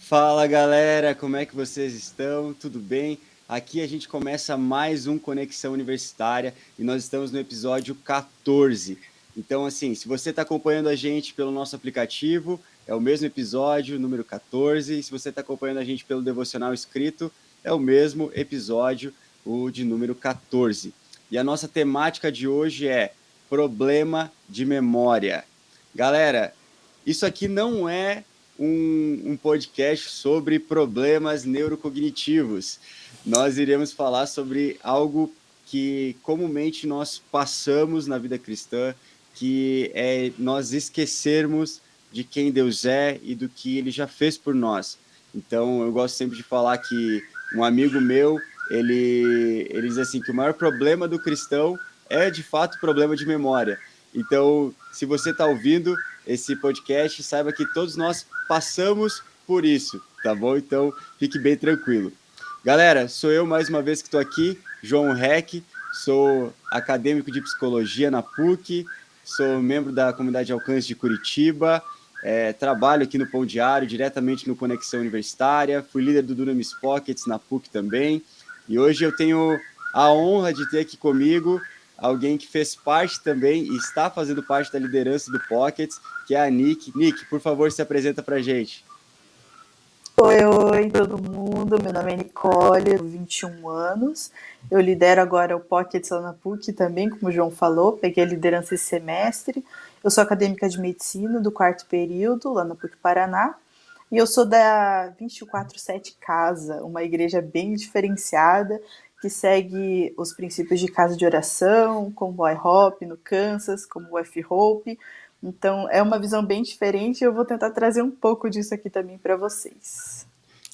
Fala galera, como é que vocês estão? Tudo bem? Aqui a gente começa mais um Conexão Universitária e nós estamos no episódio 14. Então, assim, se você está acompanhando a gente pelo nosso aplicativo, é o mesmo episódio, número 14. E se você está acompanhando a gente pelo devocional escrito, é o mesmo episódio, o de número 14. E a nossa temática de hoje é problema de memória. Galera, isso aqui não é um podcast sobre problemas neurocognitivos. Nós iremos falar sobre algo que comumente nós passamos na vida cristã, que é nós esquecermos de quem Deus é e do que Ele já fez por nós. Então, eu gosto sempre de falar que um amigo meu, ele diz assim, que o maior problema do cristão é, de fato, problema de memória. Então, se você está ouvindo esse podcast, saiba que todos nós passamos por isso, tá bom? Então, fique bem tranquilo. Galera, sou eu mais uma vez que estou aqui, João Reck, sou acadêmico de psicologia na PUC, sou membro da comunidade de alcance de Curitiba, trabalho aqui no Pão Diário, diretamente no Conexão Universitária, fui líder do Dunamis Pockets na PUC também, e hoje eu tenho a honra de ter aqui comigo alguém que fez parte também e está fazendo parte da liderança do Pockets, que é a Nick. Nick, por favor, se apresenta para a gente. Oi, todo mundo. Meu nome é Nicole, tenho 21 anos. Eu lidero agora o Pockets lá na PUC também, como o João falou. Peguei a liderança esse semestre. Eu sou acadêmica de medicina do 4º período, lá na PUC Paraná. E eu sou da 247 Casa, uma igreja bem diferenciada, que segue os princípios de casa de oração, como o IHOP no Kansas, como o F-Hope. Então, é uma visão bem diferente e eu vou tentar trazer um pouco disso aqui também para vocês.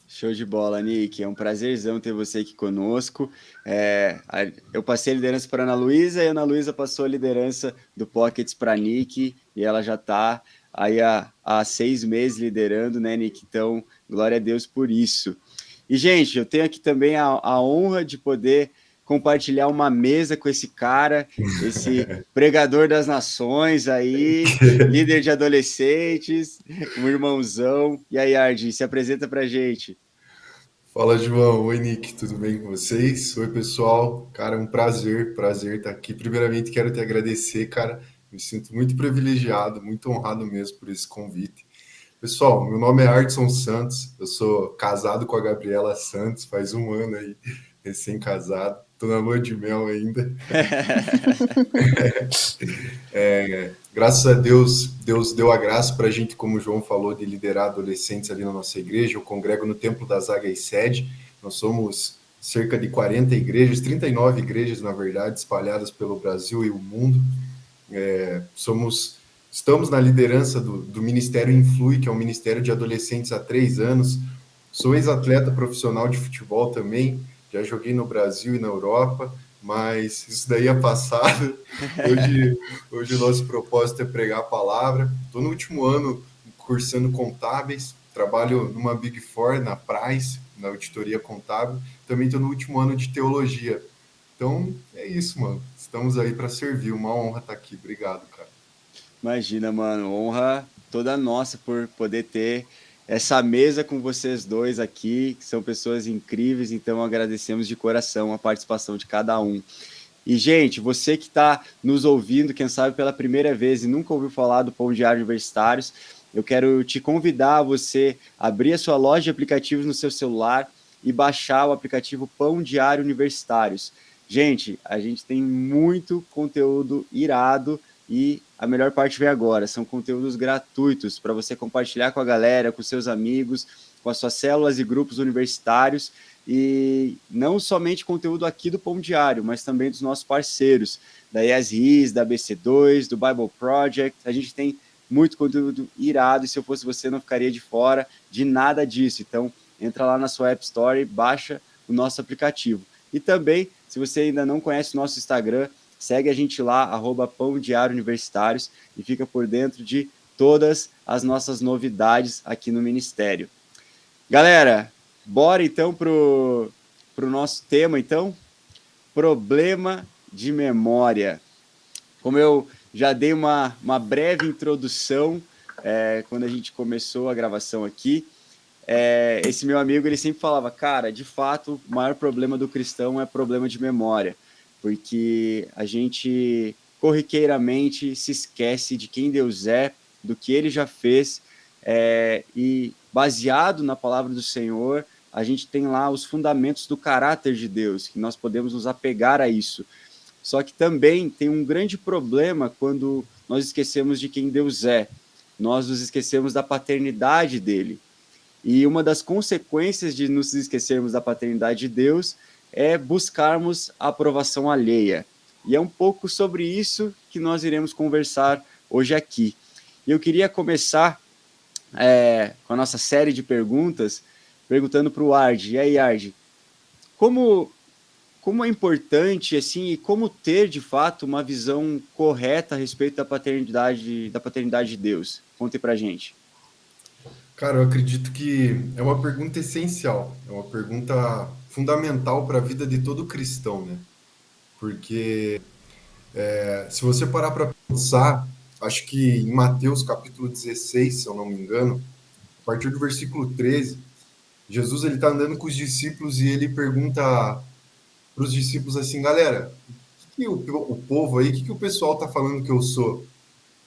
Show de bola, Nick. É um prazerzão ter você aqui conosco. Eu passei a liderança para a Ana Luísa e a Ana Luísa passou a liderança do Pockets para a Nick e ela já está aí há 6 meses liderando, né, Nick? Então, glória a Deus por isso. E, gente, eu tenho aqui também a honra de poder compartilhar uma mesa com esse cara, esse pregador das nações aí, líder de adolescentes, um irmãozão. E aí, Ardi, se apresenta pra gente. Fala, João. Oi, Nick. Tudo bem com vocês? Oi, pessoal. Cara, é um prazer estar aqui. Primeiramente, quero te agradecer, cara. Me sinto muito privilegiado, muito honrado mesmo por esse convite. Pessoal, meu nome é Artson Santos. Eu sou casado com a Gabriela Santos, faz um ano aí, recém-casado. Tô na lua de mel ainda. Graças a Deus, Deus deu a graça para a gente, como o João falou, de liderar adolescentes ali na nossa igreja. Eu congrego no Templo das Águias Sede. Nós somos cerca de 40 igrejas, 39 igrejas, na verdade, espalhadas pelo Brasil e o mundo. Estamos na liderança do Ministério Influi, que é um ministério de adolescentes há 3 anos. Sou ex-atleta profissional de futebol também, já joguei no Brasil e na Europa, mas isso daí é passado. Hoje o nosso propósito é pregar a palavra. Estou no último ano cursando contábeis, trabalho numa Big Four, na Price, na auditoria contábil. Também estou no último ano de teologia. Então, é isso, mano. Estamos aí para servir. Uma honra estar aqui. Obrigado, cara. Imagina, mano, honra toda nossa por poder ter essa mesa com vocês dois aqui, que são pessoas incríveis, então agradecemos de coração a participação de cada um. E, gente, você que está nos ouvindo, quem sabe pela primeira vez e nunca ouviu falar do Pão Diário Universitários, eu quero te convidar a você abrir a sua loja de aplicativos no seu celular e baixar o aplicativo Pão Diário Universitários. Gente, a gente tem muito conteúdo irado e a melhor parte vem agora, são conteúdos gratuitos para você compartilhar com a galera, com seus amigos, com as suas células e grupos universitários, e não somente conteúdo aqui do Pão Diário, mas também dos nossos parceiros, da ESRIS, da BC2, do Bible Project. A gente tem muito conteúdo irado, e se eu fosse você, não ficaria de fora de nada disso. Então, entra lá na sua App Store e baixa o nosso aplicativo. E também, se você ainda não conhece o nosso Instagram, segue a gente lá, @Pão Diário Universitários, e fica por dentro de todas as nossas novidades aqui no Ministério. Galera, bora então pro nosso tema, então? Problema de memória. Como eu já dei uma breve introdução quando a gente começou a gravação aqui, esse meu amigo, ele sempre falava, cara, de fato, o maior problema do cristão é problema de memória, porque a gente corriqueiramente se esquece de quem Deus é, do que ele já fez, e baseado na palavra do Senhor, a gente tem lá os fundamentos do caráter de Deus, que nós podemos nos apegar a isso. Só que também tem um grande problema quando nós esquecemos de quem Deus é. Nós nos esquecemos da paternidade dele. E uma das consequências de nos esquecermos da paternidade de Deus é buscarmos a aprovação alheia. E é um pouco sobre isso que nós iremos conversar hoje aqui. E eu queria começar com a nossa série de perguntas, perguntando para o Ard. E aí, Ard, como é importante, assim, e como ter, de fato, uma visão correta a respeito da paternidade de Deus? Conte pra gente. Cara, eu acredito que é uma pergunta essencial, é uma pergunta fundamental para a vida de todo cristão, né? Porque se você parar para pensar, acho que em Mateus capítulo 16, se eu não me engano, a partir do versículo 13, Jesus ele está andando com os discípulos e ele pergunta para os discípulos assim, galera, que o povo aí, que o pessoal está falando que eu sou?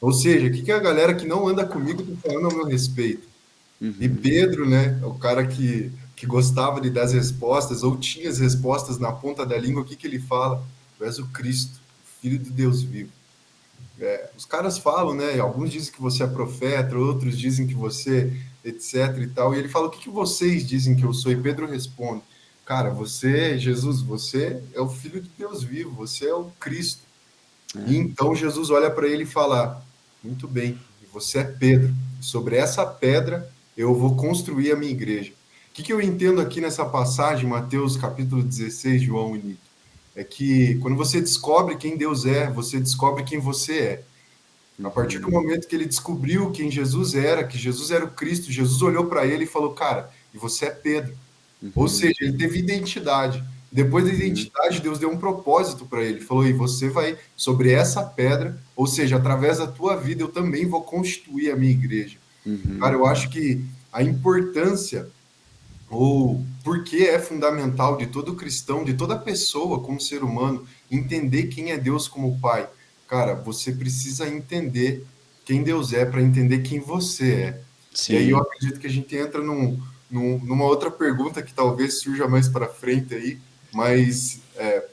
Ou seja, que a galera que não anda comigo está falando ao meu respeito? E Uhum, Pedro, né, o cara que gostava de dar as respostas, ou tinha as respostas na ponta da língua, o que ele fala? Tu és o Cristo, o Filho de Deus vivo. Os caras falam, né, alguns dizem que você é profeta, outros dizem que você, etc e tal, e ele fala, o que vocês dizem que eu sou? E Pedro responde, cara, você, Jesus, você é o Filho de Deus vivo, você é o Cristo. E então Jesus olha para ele e fala, muito bem, você é Pedro, sobre essa pedra eu vou construir a minha igreja. O que eu entendo aqui nessa passagem, Mateus capítulo 16, João e Nito? É que quando você descobre quem Deus é, você descobre quem você é. A partir do uhum, momento que ele descobriu quem Jesus era, que Jesus era o Cristo, Jesus olhou para ele e falou, cara, e você é Pedro. Ou uhum, seja, ele teve identidade. Depois da uhum, identidade, Deus deu um propósito para ele. Falou: e você vai sobre essa pedra, ou seja, através da tua vida, eu também vou constituir a minha igreja. Cara, uhum, eu acho que a importância, ou porque é fundamental de todo cristão, de toda pessoa como ser humano, entender quem é Deus como Pai. Cara, você precisa entender quem Deus é para entender quem você é. E aí eu sim. acredito que a gente entra numa outra pergunta que talvez surja mais para frente aí, mas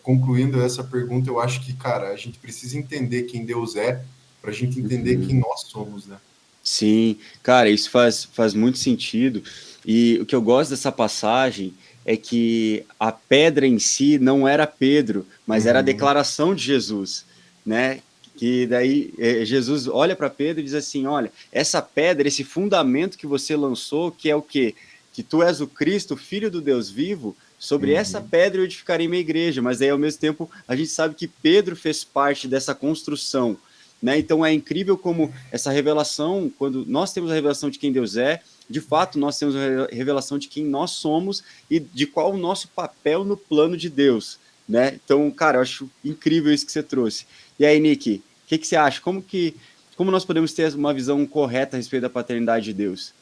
concluindo essa pergunta, eu acho que, cara, a gente precisa entender quem Deus é para a gente entender Uhum. quem nós somos, né? Sim, cara, isso faz muito sentido. E o que eu gosto dessa passagem é que a pedra em si não era Pedro, mas era a Uhum, declaração de Jesus, né? Que daí Jesus olha para Pedro e diz assim: olha, essa pedra, esse fundamento que você lançou, que é o quê? Que tu és o Cristo, filho do Deus vivo, sobre essa uhum, pedra eu edificarei minha igreja. Mas aí, ao mesmo tempo, a gente sabe que Pedro fez parte dessa construção, né? Então é incrível como essa revelação, quando nós temos a revelação de quem Deus é, de fato nós temos a revelação de quem nós somos e de qual o nosso papel no plano de Deus, né? Então, cara, eu acho incrível isso que você trouxe. E aí, Nick, o que você acha? Como nós podemos ter uma visão correta a respeito da paternidade de Deus?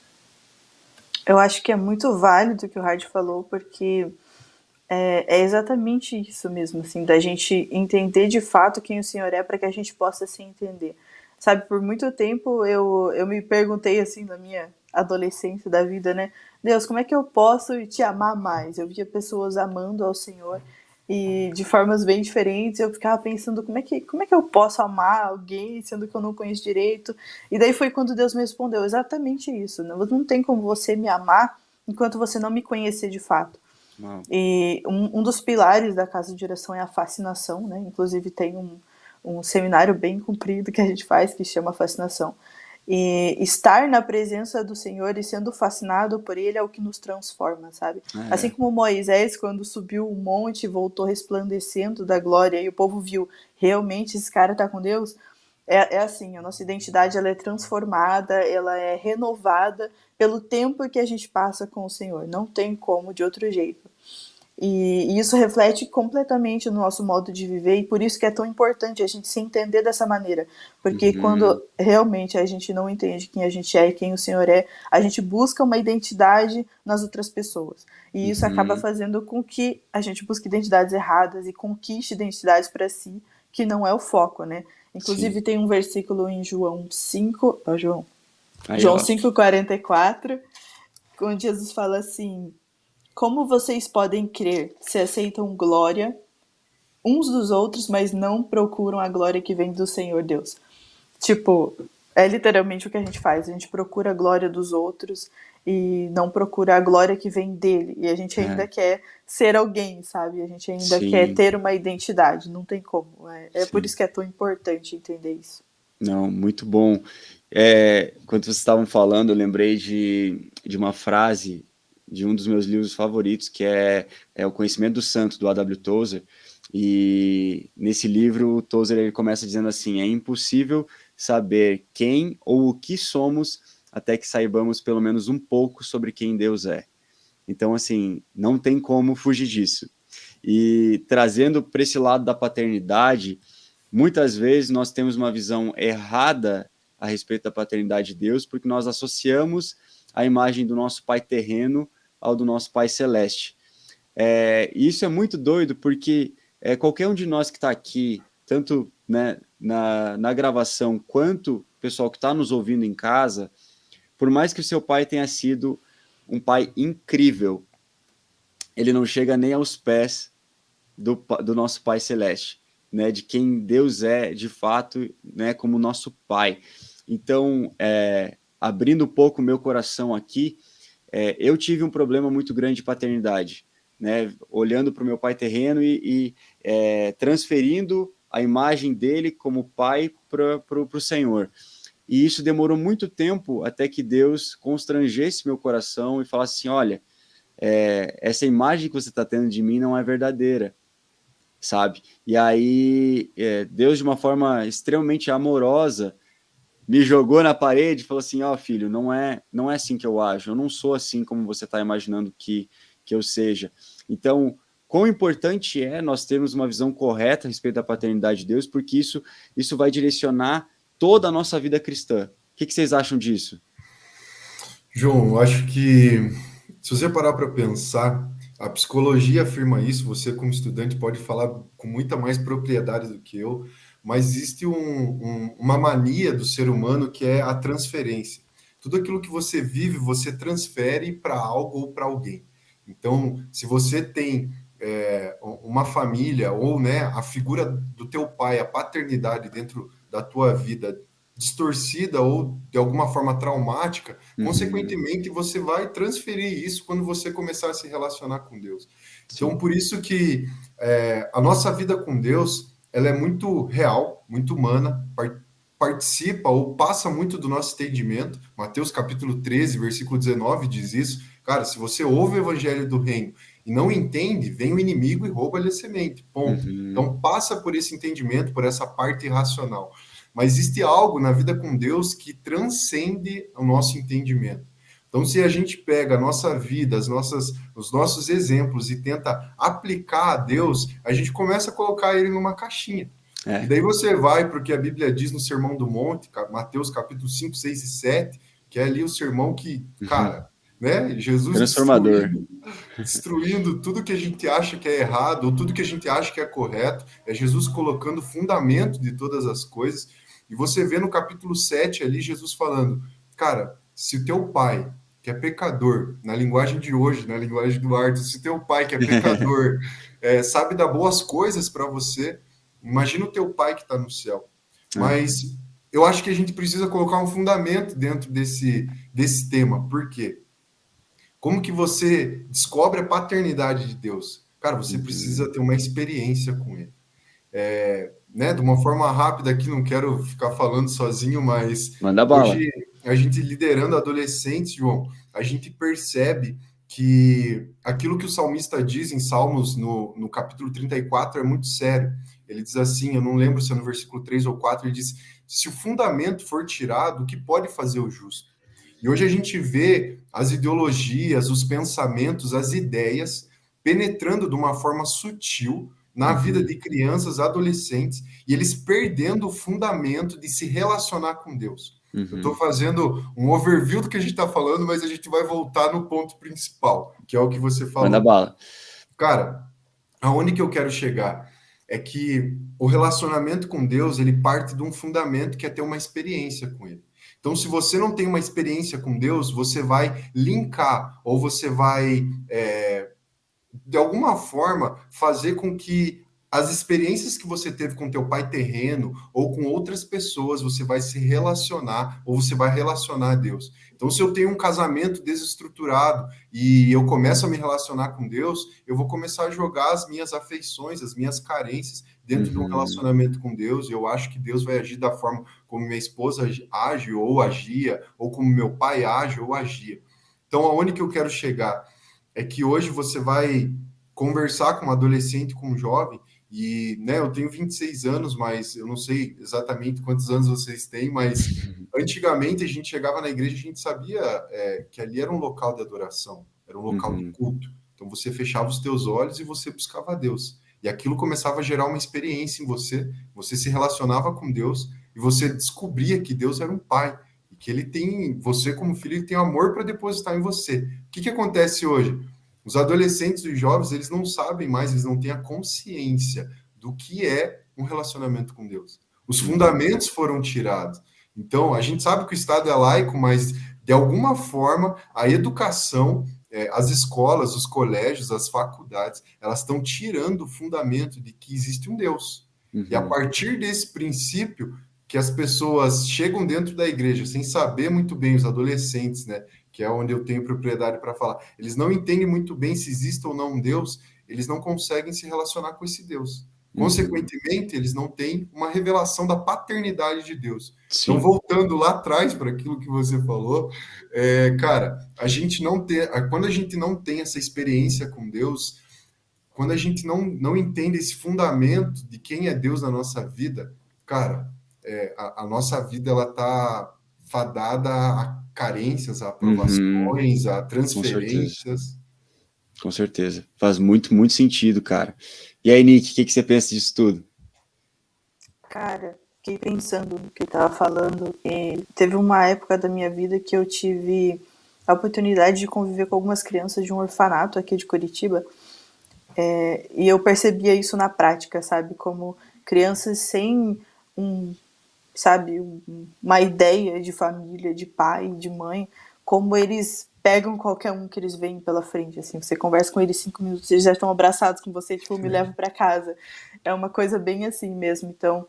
Eu acho que é muito válido o que o Hard falou, porque é exatamente isso mesmo, assim, da gente entender de fato quem o Senhor é para que a gente possa se entender. Sabe, por muito tempo eu me perguntei, assim, na minha adolescência da vida, né? Deus, como é que eu posso te amar mais? Eu via pessoas amando ao Senhor e de formas bem diferentes. Eu ficava pensando como é que eu posso amar alguém sendo que eu não conheço direito. E daí foi quando Deus me respondeu exatamente isso. Não tem como você me amar enquanto você não me conhecer de fato. Uau. E um dos pilares da casa de oração é a fascinação, né? Inclusive tem um seminário bem comprido que a gente faz que chama Fascinação. E estar na presença do Senhor e sendo fascinado por Ele é o que nos transforma, sabe? Assim É. como Moisés, quando subiu o monte, voltou resplandecendo da glória e o povo viu, realmente esse cara tá com Deus. É assim, a nossa identidade ela é transformada, ela é renovada pelo tempo que a gente passa com o Senhor. Não tem como de outro jeito. E isso reflete completamente no nosso modo de viver, e por isso que é tão importante a gente se entender dessa maneira. Porque quando realmente a gente não entende quem a gente é e quem o Senhor é, a gente busca uma identidade nas outras pessoas. E isso acaba fazendo com que a gente busque identidades erradas e conquiste identidades para si, que não é o foco, né? Inclusive, Sim. tem um versículo em João 5, João Aí, 5,44, onde Jesus fala assim: como vocês podem crer se aceitam glória uns dos outros, mas não procuram a glória que vem do Senhor Deus? Tipo, é literalmente o que a gente faz. A gente procura a glória dos outros e não procura a glória que vem dele. E a gente ainda quer ser alguém, sabe? A gente ainda quer sim, ter uma identidade. Não tem como. É por sim. isso que é tão importante entender isso. Não, muito bom. Quando vocês estavam falando, eu lembrei de uma frase de um dos meus livros favoritos, que é O Conhecimento do Santo, do A.W. Tozer. E nesse livro, o Tozer ele começa dizendo assim: é impossível saber quem ou o que somos até que saibamos pelo menos um pouco sobre quem Deus é. Então, assim, não tem como fugir disso. E trazendo para esse lado da paternidade, muitas vezes nós temos uma visão errada a respeito da paternidade de Deus, porque nós associamos a imagem do nosso pai terreno ao do nosso pai celeste. E isso é muito doido, porque qualquer um de nós que está aqui, tanto né, na gravação, quanto o pessoal que está nos ouvindo em casa, por mais que o seu pai tenha sido um pai incrível, ele não chega nem aos pés do nosso Pai Celeste, né, de quem Deus é de fato, né, como nosso Pai. Então, abrindo um pouco o meu coração aqui, eu tive um problema muito grande de paternidade, né, olhando para o meu pai terreno e transferindo a imagem dele como pai para o Senhor. E isso demorou muito tempo até que Deus constrangesse meu coração e falasse assim: olha, essa imagem que você está tendo de mim não é verdadeira, sabe? E aí Deus, de uma forma extremamente amorosa, me jogou na parede e falou assim: ó, filho, não é assim que eu ajo, eu não sou assim como você está imaginando que eu seja. Então, quão importante é nós termos uma visão correta a respeito da paternidade de Deus, porque isso vai direcionar toda a nossa vida cristã. O que vocês acham disso? João, eu acho que se você parar para pensar, a psicologia afirma isso, você como estudante pode falar com muita mais propriedade do que eu, mas existe uma mania do ser humano que é a transferência. Tudo aquilo que você vive, você transfere para algo ou para alguém. Então, se você tem uma família ou né, a figura do teu pai, a paternidade dentro da tua vida distorcida ou de alguma forma traumática, consequentemente você vai transferir isso quando você começar a se relacionar com Deus. Então, Sim. por isso que a nossa vida com Deus, ela é muito real, muito humana, participa ou passa muito do nosso entendimento. Mateus capítulo 13, versículo 19 diz isso. Cara, se você ouve o evangelho do reino e não entende, vem o inimigo e rouba-lhe a semente. Ponto. Então, passa por esse entendimento, por essa parte racional. Mas existe algo na vida com Deus que transcende o nosso entendimento. Então, se a gente pega a nossa vida, os nossos exemplos e tenta aplicar a Deus, a gente começa a colocar ele numa caixinha. E daí você vai para o que a Bíblia diz no Sermão do Monte, Mateus capítulo 5, 6 e 7, que é ali o sermão que, cara, né, Jesus transformador. destruindo tudo que a gente acha que é errado, ou tudo que a gente acha que é correto, é Jesus colocando o fundamento de todas as coisas. E você vê no capítulo 7 ali Jesus falando, cara, se o teu pai, que é pecador, na linguagem de hoje, na linguagem do Arthur, se o teu pai, que é pecador, sabe dar boas coisas para você, imagina o teu pai que está no céu. Mas eu acho que a gente precisa colocar um fundamento dentro desse tema. Por quê? Como que você descobre a paternidade de Deus? Cara, você precisa ter uma experiência com ele. Né, de uma forma rápida aqui, não quero ficar falando sozinho, mas Manda bala. hoje a gente liderando adolescentes, João, a gente percebe que aquilo que o salmista diz em Salmos, no capítulo 34, é muito sério. Ele diz assim, eu não lembro se é no versículo 3 ou 4, ele diz, se o fundamento for tirado, o que pode fazer o justo? E hoje a gente vê as ideologias, os pensamentos, as ideias penetrando de uma forma sutil na vida de crianças, adolescentes, e eles perdendo o fundamento de se relacionar com Deus. Eu estou fazendo um overview do que a gente está falando, mas a gente vai voltar no ponto principal, que é o que você falou. Manda bala. Cara, aonde que eu quero chegar é que o relacionamento com Deus, ele parte de um fundamento que é ter uma experiência com ele. Então, se você não tem uma experiência com Deus, você vai linkar, ou você vai, de alguma forma, fazer com que as experiências que você teve com teu pai terreno ou com outras pessoas, você vai se relacionar ou você vai relacionar a Deus. Então, se eu tenho um casamento desestruturado e eu começo a me relacionar com Deus, eu vou começar a jogar as minhas afeições, as minhas carências dentro de um relacionamento com Deus, e eu acho que Deus vai agir da forma como minha esposa age ou agia, ou como meu pai age ou agia. Então, aonde que eu quero chegar? É que hoje você vai conversar com um adolescente, com um jovem, e, né, eu tenho 26 anos, mas eu não sei exatamente quantos anos vocês têm, mas antigamente a gente chegava na igreja, a gente sabia que ali era um local de adoração, era um local de culto. Então você fechava os teus olhos e você buscava a Deus. E aquilo começava a gerar uma experiência em você, você se relacionava com Deus e você descobria que Deus era um pai, e que ele tem, você como filho, ele tem amor para depositar em você. O que acontece hoje? Os adolescentes e os jovens, eles não sabem mais, eles não têm a consciência do que é um relacionamento com Deus. Os fundamentos foram tirados. Então, a gente sabe que o Estado é laico, mas, de alguma forma, a educação, as escolas, os colégios, as faculdades, elas estão tirando o fundamento de que existe um Deus. E a partir desse princípio, que as pessoas chegam dentro da igreja sem saber muito bem, os adolescentes, né? Que é onde eu tenho propriedade para falar. Eles não entendem muito bem se existe ou não um Deus, eles não conseguem se relacionar com esse Deus. Consequentemente, eles não têm uma revelação da paternidade de Deus. Sim. Então, voltando lá atrás para aquilo que você falou, cara, quando a gente não tem essa experiência com Deus, quando a gente não entende esse fundamento de quem é Deus na nossa vida, cara, a nossa vida ela está fadada a carências, a aprovações, a transferências. Com certeza. Faz muito, muito sentido, cara. E aí, Nick, o que você pensa disso tudo? Cara, fiquei pensando no que eu estava falando. Teve uma época da minha vida que eu tive a oportunidade de conviver com algumas crianças de um orfanato aqui de Curitiba. E eu percebia isso na prática, sabe? Como crianças sem uma ideia de família, de pai, de mãe, como eles pegam qualquer um que eles veem pela frente, assim, você conversa com eles 5 minutos, eles já estão abraçados com você, tipo, me leva para casa. É uma coisa bem assim mesmo. Então,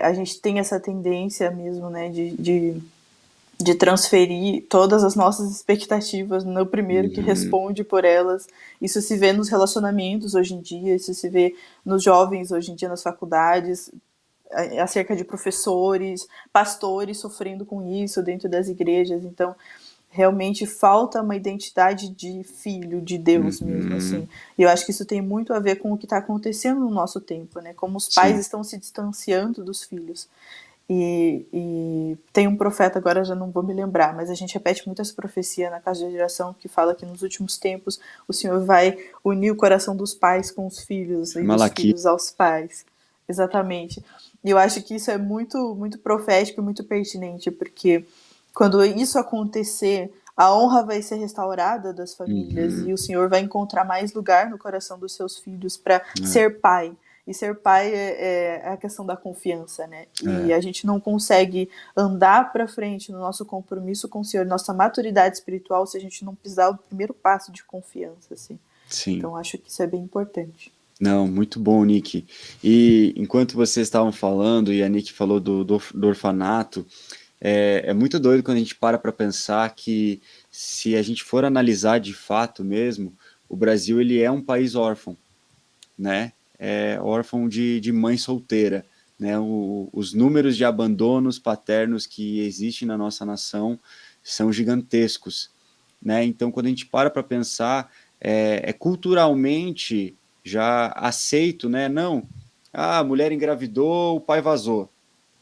a gente tem essa tendência mesmo, né, de transferir todas as nossas expectativas no primeiro que responde por elas. Isso se vê nos relacionamentos hoje em dia, isso se vê nos jovens hoje em dia, nas faculdades, acerca de professores, pastores sofrendo com isso dentro das igrejas. Então, realmente falta uma identidade de filho de Deus mesmo, assim. E eu acho que isso tem muito a ver com o que está acontecendo no nosso tempo, né? Como os pais estão se distanciando dos filhos. E tem um profeta, agora já não vou me lembrar, mas a gente repete muito essa profecia na Casa de Geração, que fala que nos últimos tempos o Senhor vai unir o coração dos pais com os filhos, e dos filhos aos pais. Exatamente. E eu acho que isso é muito, muito profético e muito pertinente, porque quando isso acontecer, a honra vai ser restaurada das famílias e o Senhor vai encontrar mais lugar no coração dos seus filhos para ser pai. E ser pai é a questão da confiança, né? E a gente não consegue andar para frente no nosso compromisso com o Senhor, nossa maturidade espiritual, se a gente não pisar o primeiro passo de confiança, assim. Sim. Então, acho que isso é bem importante. Não, muito bom, Nick. E enquanto vocês estavam falando, e a Nick falou do orfanato, é muito doido quando a gente para pensar que, se a gente for analisar de fato mesmo, o Brasil ele é um país órfão, né? É órfão de mãe solteira, né? Os números de abandonos paternos que existem na nossa nação são gigantescos, né? Então, quando a gente para pensar, culturalmente já aceito, né? Não, a mulher engravidou, o pai vazou,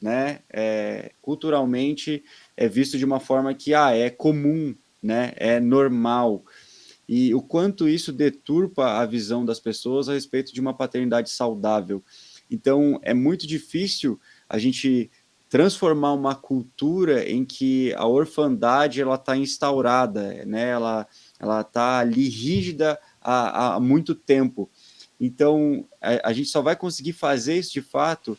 né? Culturalmente é visto de uma forma que é comum, né? É normal. e o quanto isso deturpa a visão das pessoas a respeito de uma paternidade saudável. Então, é muito difícil a gente transformar uma cultura em que a orfandade ela está instaurada, né? Ela está ali rígida há muito tempo. Então, a gente só vai conseguir fazer isso de fato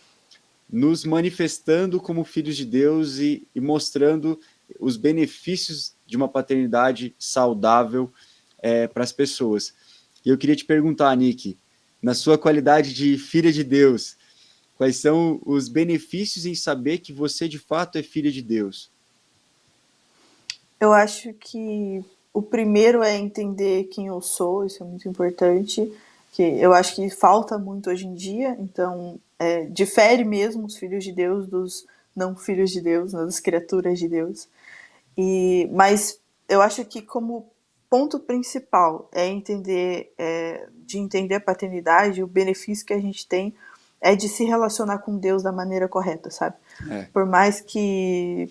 nos manifestando como filhos de Deus e mostrando os benefícios de uma paternidade saudável para as pessoas. E eu queria te perguntar, Nick, na sua qualidade de filha de Deus, quais são os benefícios em saber que você de fato é filha de Deus? Eu acho que o primeiro é entender quem eu sou, isso é muito importante, que eu acho que falta muito hoje em dia, então difere mesmo os filhos de Deus dos não filhos de Deus, né, das criaturas de Deus. Mas eu acho que como ponto principal é de entender a paternidade, o benefício que a gente tem é de se relacionar com Deus da maneira correta, sabe? Por mais que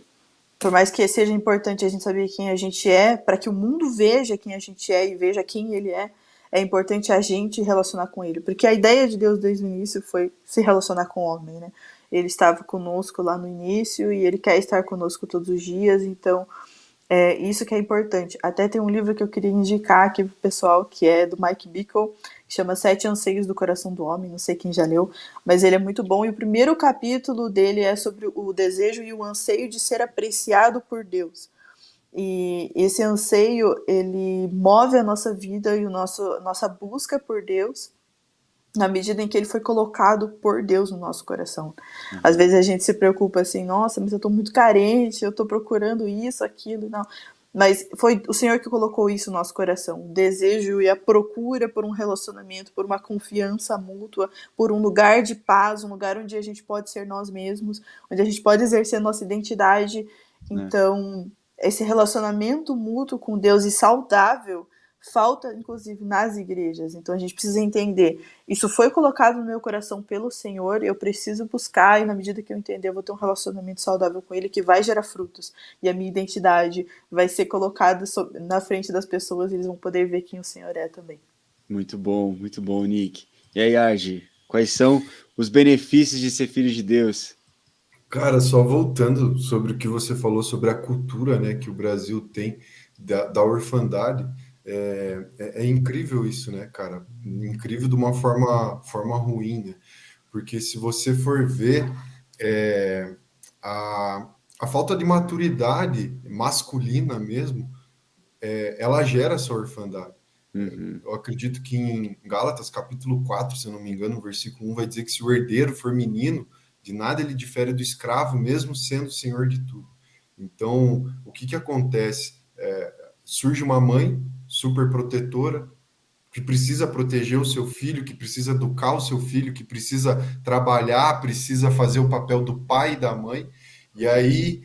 seja importante a gente saber quem a gente é, para que o mundo veja quem a gente é e veja quem ele é importante a gente relacionar com ele. Porque a ideia de Deus desde o início foi se relacionar com o homem, né? Ele estava conosco lá no início e ele quer estar conosco todos os dias, então isso que é importante. Até tem um livro que eu queria indicar aqui pro pessoal, que é do Mike Bickle, que chama Sete Anseios do Coração do Homem, não sei quem já leu, mas ele é muito bom, e o primeiro capítulo dele é sobre o desejo e o anseio de ser apreciado por Deus. E esse anseio, ele move a nossa vida e nossa busca por Deus, na medida em que ele foi colocado por Deus no nosso coração. Às vezes a gente se preocupa assim, nossa, mas eu estou muito carente, eu estou procurando isso, aquilo, não. Mas foi o Senhor que colocou isso no nosso coração, o desejo e a procura por um relacionamento, por uma confiança mútua, por um lugar de paz, um lugar onde a gente pode ser nós mesmos, onde a gente pode exercer a nossa identidade. Então, esse relacionamento mútuo com Deus e saudável falta, inclusive, nas igrejas. Então a gente precisa entender, isso foi colocado no meu coração pelo Senhor, eu preciso buscar, e na medida que eu entender, eu vou ter um relacionamento saudável com Ele, que vai gerar frutos, e a minha identidade vai ser colocada na frente das pessoas, e eles vão poder ver quem o Senhor é também. Muito bom, Nick. E aí, Argi, quais são os benefícios de ser filho de Deus? Cara, só voltando sobre o que você falou sobre a cultura, né, que o Brasil tem da orfandade, é incrível isso, né, cara? Incrível de uma forma ruim, né? Porque se você for ver a falta de maturidade masculina mesmo, ela gera essa orfandade. Eu acredito que em Gálatas, capítulo 4, se eu não me engano, versículo 1, vai dizer que se o herdeiro for menino, de nada ele difere do escravo, mesmo sendo senhor de tudo. Então, o que acontece? Surge uma mãe super protetora, que precisa proteger o seu filho, que precisa educar o seu filho, que precisa trabalhar, precisa fazer o papel do pai e da mãe, e aí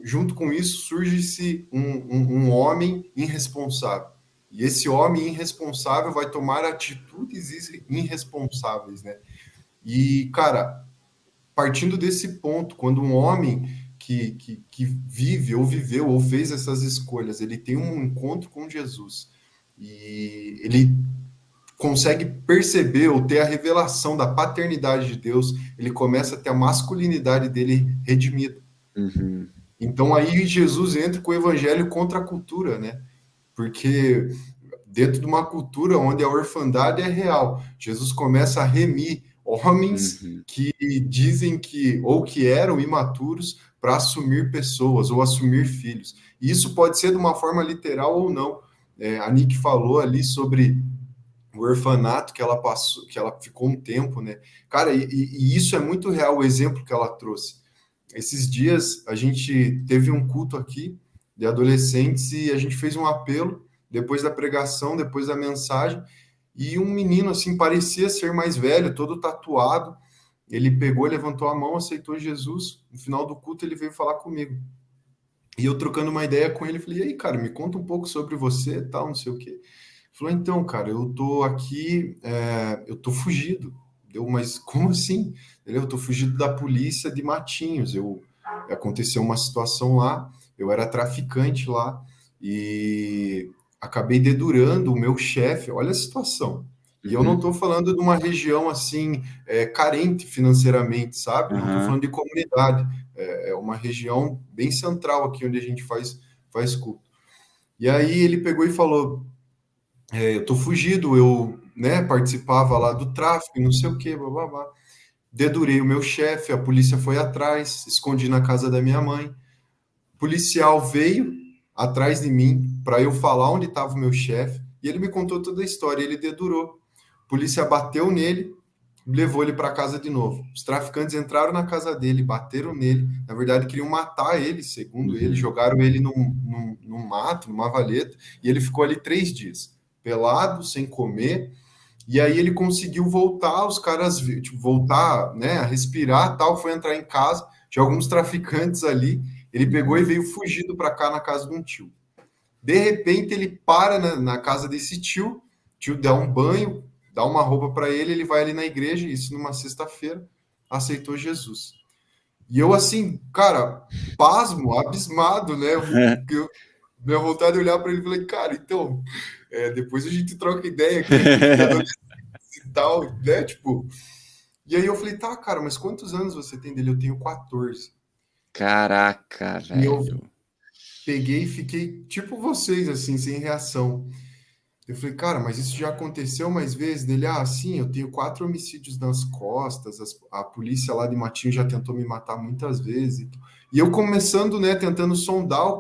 junto com isso, surge-se um homem irresponsável. E esse homem irresponsável vai tomar atitudes irresponsáveis, né? E, cara, partindo desse ponto, quando um homem que vive ou viveu ou fez essas escolhas, ele tem um encontro com Jesus e ele consegue perceber ou ter a revelação da paternidade de Deus, ele começa a ter a masculinidade dele redimida. Então aí Jesus entra com o evangelho contra a cultura, né? Porque dentro de uma cultura onde a orfandade é real, Jesus começa a remir homens que dizem que ou que eram imaturos para assumir pessoas ou assumir filhos. E isso pode ser de uma forma literal ou não. A Nick falou ali sobre o orfanato que ela passou, que ela ficou um tempo, né? Cara, e isso é muito real, o exemplo que ela trouxe. Esses dias a gente teve um culto aqui de adolescentes e a gente fez um apelo depois da pregação, depois da mensagem, e um menino assim parecia ser mais velho, todo tatuado. Ele pegou, levantou a mão, aceitou Jesus. No final do culto ele veio falar comigo. E eu trocando uma ideia com ele, falei: "E aí, cara, me conta um pouco sobre você, tal, não sei o quê". Ele falou: "Então, cara, eu tô aqui, eu tô fugido". Mas como assim? Eu tô fugido da polícia de Matinhos. Aconteceu uma situação lá, eu era traficante lá, e acabei dedurando o meu chefe. Olha a situação. E eu não estou falando de uma região assim carente financeiramente, sabe? Eu não estou Aham. falando de comunidade. É uma região bem central aqui onde a gente faz culto. E aí ele pegou e falou: eu tô fugido, eu, né, participava lá do tráfico e não sei o quê, blá, blá, blá. Dedurei o meu chefe, a polícia foi atrás, escondi na casa da minha mãe. O policial veio atrás de mim para eu falar onde estava o meu chefe e ele me contou toda a história. Ele dedurou. A polícia bateu nele, levou ele para casa de novo. Os traficantes entraram na casa dele, bateram nele. Na verdade, queriam matar ele, segundo ele. Jogaram ele num mato, numa valeta, e ele ficou ali 3 dias, pelado, sem comer. E aí ele conseguiu voltar, os caras, tipo, voltar, né, a respirar, tal, foi entrar em casa, tinha alguns traficantes ali, ele pegou e veio fugido para cá na casa de um tio. De repente ele para na casa desse tio dá um banho, dá uma roupa para ele vai ali na igreja, isso numa sexta-feira, aceitou Jesus. E eu assim, cara, pasmo, abismado, né? Minha vontade de olhar para ele e falei, cara, então, depois a gente troca ideia aqui no grupo de adolescentes e tal, né? Tipo, e aí eu falei, tá, cara, mas quantos anos você tem dele? Eu tenho 14. Caraca, E eu velho. peguei e fiquei tipo vocês, assim, sem reação. Eu falei, cara, mas isso já aconteceu mais vezes? Dele, sim, eu tenho 4 homicídios nas costas, a polícia lá de Matinho já tentou me matar muitas vezes. E eu começando, né, tentando sondar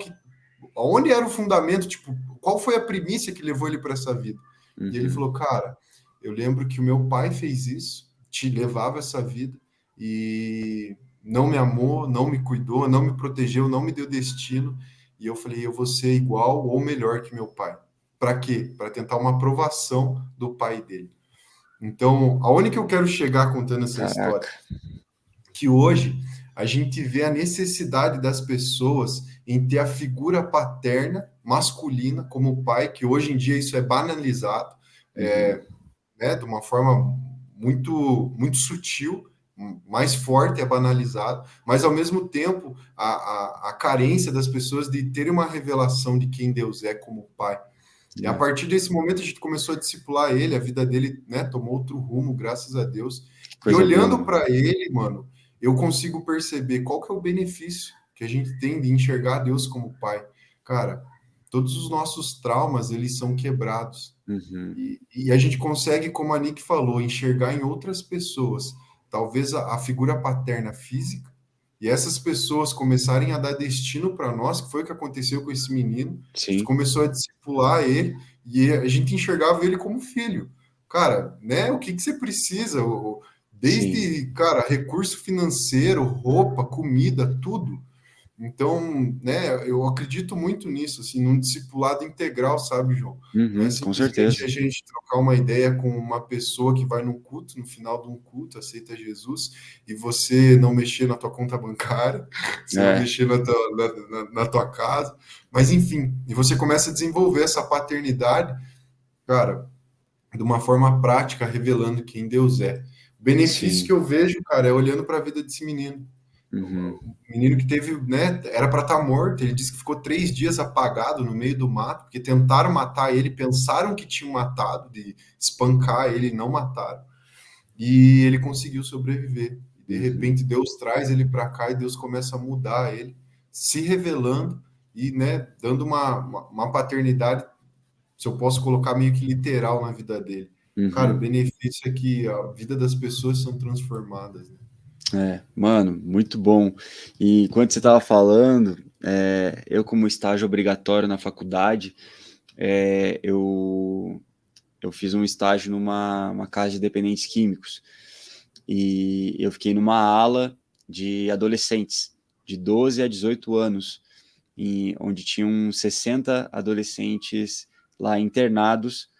onde era o fundamento, tipo, qual foi a primícia que levou ele para essa vida? E ele falou, cara, eu lembro que o meu pai fez isso, te levava essa vida e não me amou, não me cuidou, não me protegeu, não me deu destino. E eu falei, eu vou ser igual ou melhor que meu pai. Para quê? Para tentar uma aprovação do pai dele. Então, aonde que eu quero chegar contando essa história? Caraca. Que hoje a gente vê a necessidade das pessoas em ter a figura paterna, masculina, como pai, que hoje em dia isso é banalizado, né, de uma forma muito sutil, mais forte é banalizado, mas ao mesmo tempo a carência das pessoas de terem uma revelação de quem Deus é como pai. E a partir desse momento a gente começou a discipular ele, a vida dele, né, tomou outro rumo, graças a Deus. E Coisa olhando boa. para ele, mano, eu consigo perceber qual que é o benefício que a gente tem de enxergar Deus como pai. Cara, todos os nossos traumas, eles são quebrados. E a gente consegue, como a Nick falou, enxergar em outras pessoas, talvez a figura paterna física, e essas pessoas começarem a dar destino para nós, que foi o que aconteceu com esse menino. A gente Sim. começou a discipular ele e a gente enxergava ele como filho. Cara, né? O que você precisa? Sim. Desde, cara, recurso financeiro, roupa, comida, tudo. Então, né, eu acredito muito nisso, assim, num discipulado integral, sabe, João? Não é Com simplesmente certeza. a gente trocar uma ideia com uma pessoa que vai num culto, no final de um culto, aceita Jesus, e você não mexer na tua conta bancária, você não É. mexer na tua casa, mas enfim, e você começa a desenvolver essa paternidade, cara, de uma forma prática, revelando quem Deus é. O benefício que Sim. eu vejo, cara, é olhando para a vida desse menino. O menino que teve, né, era para estar morto, ele disse que ficou 3 dias apagado no meio do mato, porque tentaram matar ele, pensaram que tinham matado, de espancar ele, e não mataram. E ele conseguiu sobreviver. E de repente Deus traz ele para cá e Deus começa a mudar ele, se revelando e, né, dando uma paternidade, se eu posso colocar meio que literal na vida dele. Cara, o benefício é que a vida das pessoas são transformadas, né? Mano, muito bom. E quando você estava falando, eu como estágio obrigatório na faculdade, eu fiz um estágio numa uma casa de dependentes químicos e eu fiquei numa ala de adolescentes de 12 a 18 anos, onde tinham 60 adolescentes lá internados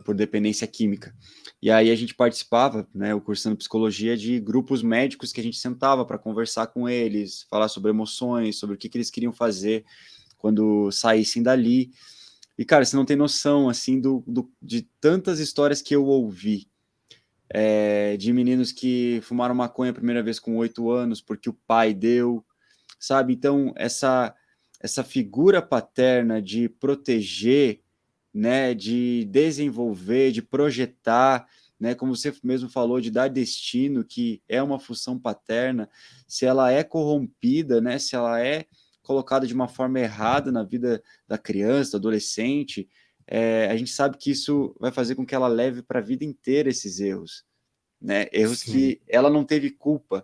por dependência química. E aí a gente participava, né, eu cursando psicologia, de grupos médicos que a gente sentava para conversar com eles, falar sobre emoções, sobre o que eles queriam fazer quando saíssem dali. E, cara, você não tem noção, assim, de tantas histórias que eu ouvi, de meninos que fumaram maconha a primeira vez com 8 anos porque o pai deu, sabe? Então, essa figura paterna de proteger né, de desenvolver, de projetar, né, como você mesmo falou, de dar destino, que é uma função paterna, se ela é corrompida, né, se ela é colocada de uma forma errada na vida da criança, do adolescente, a gente sabe que isso vai fazer com que ela leve para a vida inteira esses erros, né, erros Sim, que ela não teve culpa,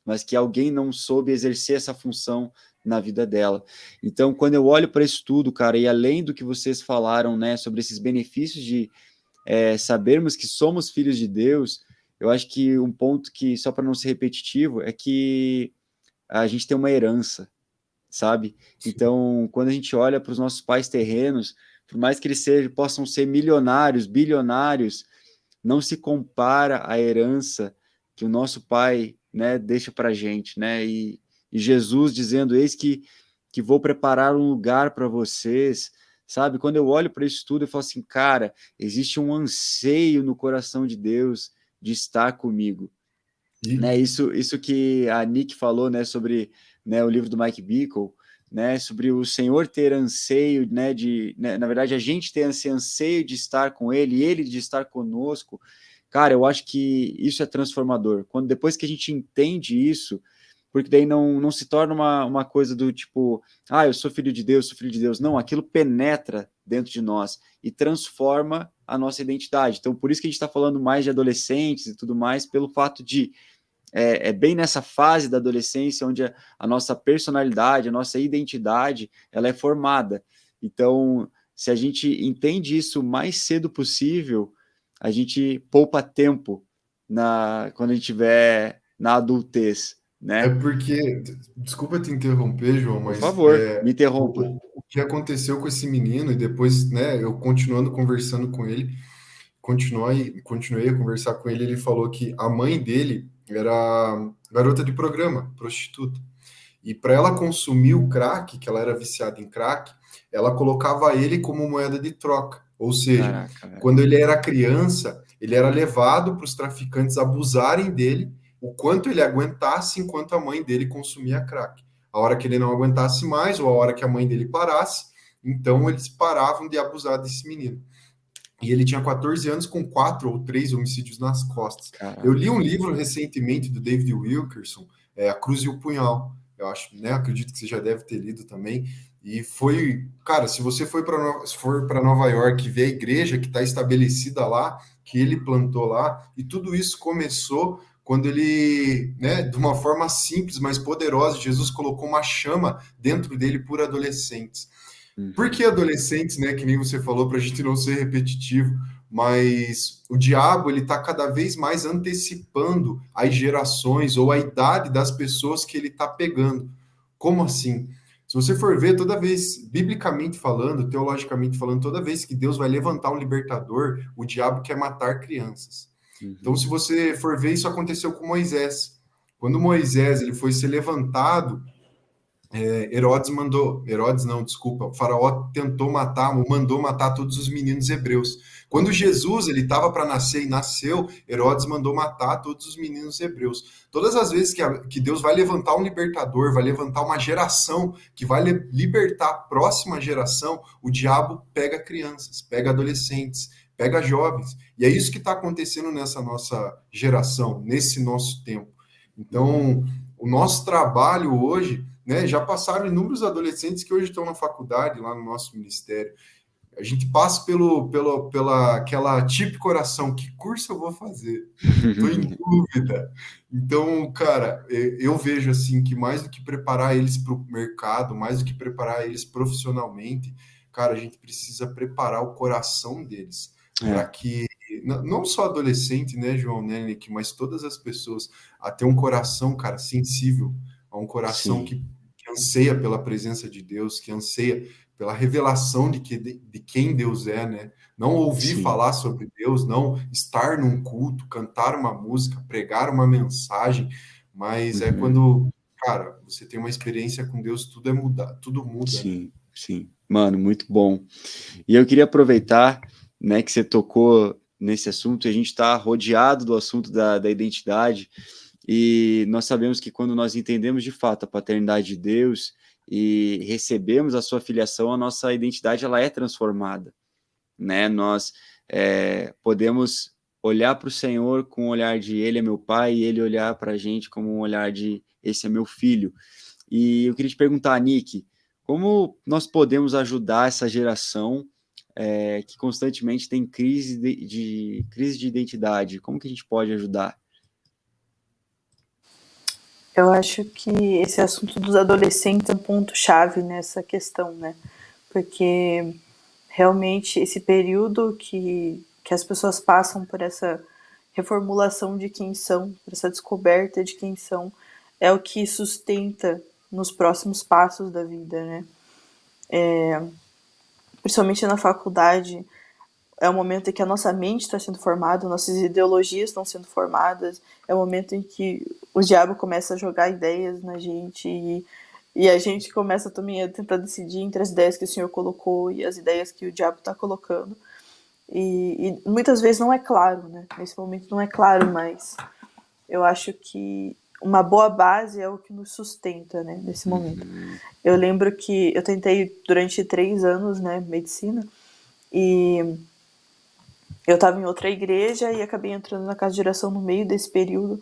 mas que alguém não soube exercer essa função na vida dela. Então, quando eu olho para isso tudo, cara, e além do que vocês falaram, né, sobre esses benefícios de sabermos que somos filhos de Deus, eu acho que um ponto que, só para não ser repetitivo, é que a gente tem uma herança, sabe? sim. Então, quando a gente olha para os nossos pais terrenos, por mais que eles possam ser milionários, bilionários, não se compara à herança que o nosso pai, né, deixa para a gente, né? E Jesus dizendo: Eis que vou preparar um lugar para vocês, sabe? Quando eu olho para isso tudo, eu falo assim, cara, existe um anseio no coração de Deus de estar comigo, E né? Isso que a Nick falou, né, sobre, né, o livro do Mike Bickle, né, sobre o Senhor ter anseio, né, na verdade a gente ter esse anseio de estar com Ele, e Ele de estar conosco. Cara, eu acho que isso é transformador. Quando depois que a gente entende isso, porque daí não se torna uma coisa do tipo, eu sou filho de Deus, sou filho de Deus. Não, aquilo penetra dentro de nós e transforma a nossa identidade. Então, por isso que a gente está falando mais de adolescentes e tudo mais, pelo fato de bem nessa fase da adolescência onde a nossa personalidade, a nossa identidade, ela é formada. Então, se a gente entende isso o mais cedo possível, a gente poupa tempo quando a gente estiver na adultez, é né? porque, desculpa te interromper, João, Por mas favor, me interrompa. o que aconteceu com esse menino, e depois, né, eu continuando conversando com ele, continuei a conversar com ele, ele falou que a mãe dele era garota de programa, prostituta. E para ela consumir o crack, que ela era viciada em crack, ela colocava ele como moeda de troca. Ou seja, Caraca, velho. quando ele era criança, ele era levado para os traficantes abusarem dele o quanto ele aguentasse enquanto a mãe dele consumia crack. A hora que ele não aguentasse mais, ou a hora que a mãe dele parasse, então eles paravam de abusar desse menino. E ele tinha 14 anos com 4 ou 3 homicídios nas costas. Eu li Caraca. um livro recentemente do David Wilkerson, A Cruz e o Punhal. Eu acho, né? Acredito que você já deve ter lido também. E foi, cara, se você for para Nova York e ver a igreja que está estabelecida lá, que ele plantou lá, e tudo isso começou quando ele, né, de uma forma simples, mas poderosa, Jesus colocou uma chama dentro dele por adolescentes. Por Uhum. que adolescentes, né? Que nem você falou, para a gente não ser repetitivo, mas o diabo ele está cada vez mais antecipando as gerações ou a idade das pessoas que ele está pegando. Como assim? Se você for ver, toda vez, biblicamente falando, teologicamente falando, toda vez que Deus vai levantar um libertador, o diabo quer matar crianças. Então, Uhum. se você for ver, isso aconteceu com Moisés. Quando Moisés ele foi ser levantado, Herodes não, desculpa, o faraó tentou matar, mandou matar todos os meninos hebreus. Quando Uhum. Jesus ele estava para nascer e nasceu, Herodes mandou matar todos os meninos hebreus. Todas as vezes que Deus vai levantar um libertador, vai levantar uma geração que vai libertar a próxima geração, o diabo pega crianças, pega adolescentes, pega jovens. E é isso que está acontecendo nessa nossa geração, nesse nosso tempo. Uhum. Então, o nosso trabalho hoje, né? Já passaram inúmeros adolescentes que hoje estão na faculdade, lá no nosso ministério. A gente passa pela aquela típica oração, que curso eu vou fazer? Estou em dúvida. Então, cara, eu vejo assim que mais do que preparar eles para o mercado, mais do que preparar eles profissionalmente, cara, a gente precisa preparar o coração deles para É, que não só adolescente, né, João Nenek, mas todas as pessoas a ter um coração, cara, sensível, a um coração sim, que anseia pela presença de Deus, que anseia pela revelação de quem Deus é, né? Não ouvir sim. falar sobre Deus, não estar num culto, cantar uma música, pregar uma mensagem, mas é Uhum. quando, cara, você tem uma experiência com Deus, tudo muda, né? Sim, sim. Mano, muito bom. E eu queria aproveitar, né, que você tocou nesse assunto, e a gente está rodeado do assunto da identidade, e nós sabemos que quando nós entendemos de fato a paternidade de Deus e recebemos a sua filiação, a nossa identidade ela é transformada, né? Nós podemos olhar para o Senhor com o olhar de Ele é meu pai e Ele olhar para a gente como um olhar de esse é meu filho. E eu queria te perguntar, Nick, como nós podemos ajudar essa geração que constantemente tem crise de identidade? Como que a gente pode ajudar? Eu acho que esse assunto dos adolescentes é um ponto-chave nessa questão, né? Porque realmente esse período que as pessoas passam por essa reformulação de quem são, por essa descoberta de quem são, é o que sustenta nos próximos passos da vida, né? Principalmente na faculdade, é o momento em que a nossa mente está sendo formada, nossas ideologias estão sendo formadas, é o momento em que o diabo começa a jogar ideias na gente e a gente começa também a tentar decidir entre as ideias que o Senhor colocou e as ideias que o diabo está colocando. E muitas vezes não é claro, né? Nesse momento não é claro, mas eu acho que uma boa base é o que nos sustenta, né? Nesse momento. Eu lembro que eu tentei durante 3 anos, né, medicina, e eu estava em outra igreja e acabei entrando na casa de oração no meio desse período.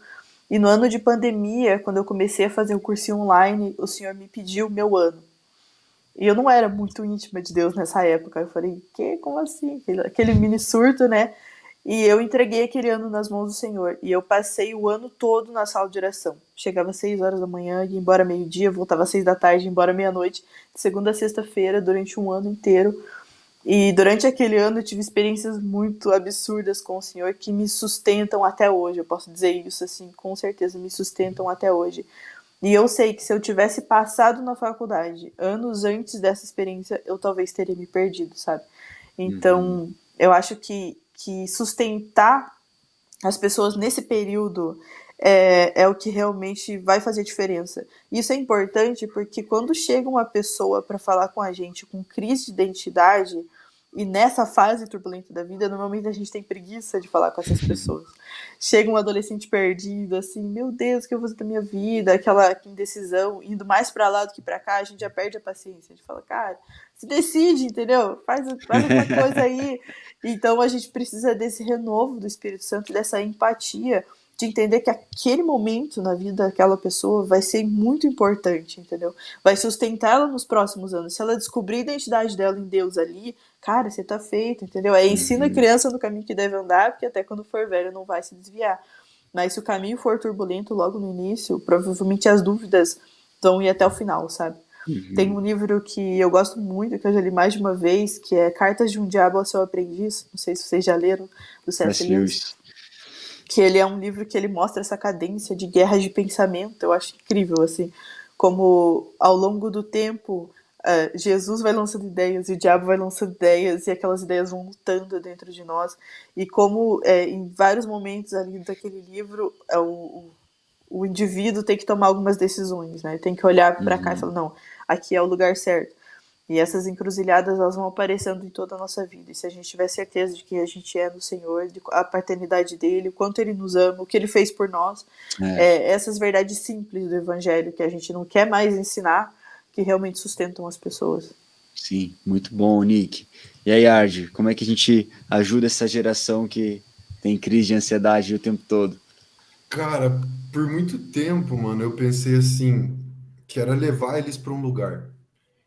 E no ano de pandemia, quando eu comecei a fazer o cursinho online, o Senhor me pediu meu ano. E eu não era muito íntima de Deus nessa época. Eu falei, como assim? Aquele mini surto, né? E eu entreguei aquele ano nas mãos do Senhor. E eu passei o ano todo na sala de oração. Chegava às 6 horas da manhã, ia embora meio-dia, voltava às 6 da tarde, ia embora meia-noite, de segunda a sexta-feira, durante um ano inteiro. E durante aquele ano eu tive experiências muito absurdas com o Senhor que me sustentam até hoje. Eu posso dizer isso assim, com certeza me sustentam até hoje. E eu sei que se eu tivesse passado na faculdade anos antes dessa experiência, eu talvez teria me perdido, sabe? Então, eu acho que sustentar as pessoas nesse período é o que realmente vai fazer diferença. Isso é importante porque quando chega uma pessoa para falar com a gente com crise de identidade, e nessa fase turbulenta da vida, normalmente a gente tem preguiça de falar com essas pessoas. Chega um adolescente perdido, assim, meu Deus, o que eu vou fazer da minha vida? Aquela indecisão, indo mais para lá do que para cá, a gente já perde a paciência. A gente fala, cara, se decide, entendeu? Faz alguma coisa aí. Então a gente precisa desse renovo do Espírito Santo, dessa empatia, de entender que aquele momento na vida daquela pessoa vai ser muito importante, entendeu? Vai sustentar ela nos próximos anos. Se ela descobrir a identidade dela em Deus ali, cara, você tá feito, entendeu? Ensina a criança no caminho que deve andar, porque até quando for velho não vai se desviar. Mas se o caminho for turbulento logo no início, provavelmente as dúvidas vão ir até o final, sabe? Tem um livro que eu gosto muito, que eu já li mais de uma vez, que é Cartas de um Diabo ao Seu Aprendiz. Não sei se vocês já leram, do C.S. Lewis. Que ele é um livro que ele mostra essa cadência de guerra de pensamento. Eu acho incrível, assim, como ao longo do tempo Jesus vai lançando ideias e o diabo vai lançando ideias e aquelas ideias vão lutando dentro de nós. E como em vários momentos ali daquele livro o indivíduo tem que tomar algumas decisões, né? Tem que olhar para cá e falar, não, aqui é o lugar certo. E essas encruzilhadas, elas vão aparecendo em toda a nossa vida. E se a gente tiver certeza de que a gente é no Senhor, de a paternidade dele, o quanto ele nos ama, o que ele fez por nós, essas verdades simples do Evangelho que a gente não quer mais ensinar, que realmente sustentam as pessoas. Sim, muito bom, Nick. E aí, Ardi, como é que a gente ajuda essa geração que tem crise de ansiedade o tempo todo? Cara, por muito tempo, mano, eu pensei assim, que era levar eles para um lugar.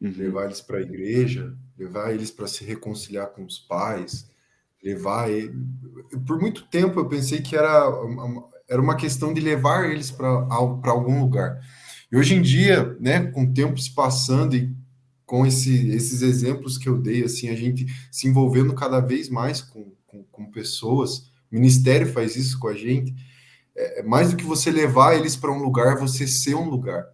Levar eles para a igreja, levar eles para se reconciliar com os pais, levar ele... Por muito tempo eu pensei que era uma questão de levar eles para algum lugar. E hoje em dia, né, com o tempo se passando e com esses exemplos que eu dei, assim, a gente se envolvendo cada vez mais com pessoas, o ministério faz isso com a gente, mais do que você levar eles para um lugar, você ser um lugar.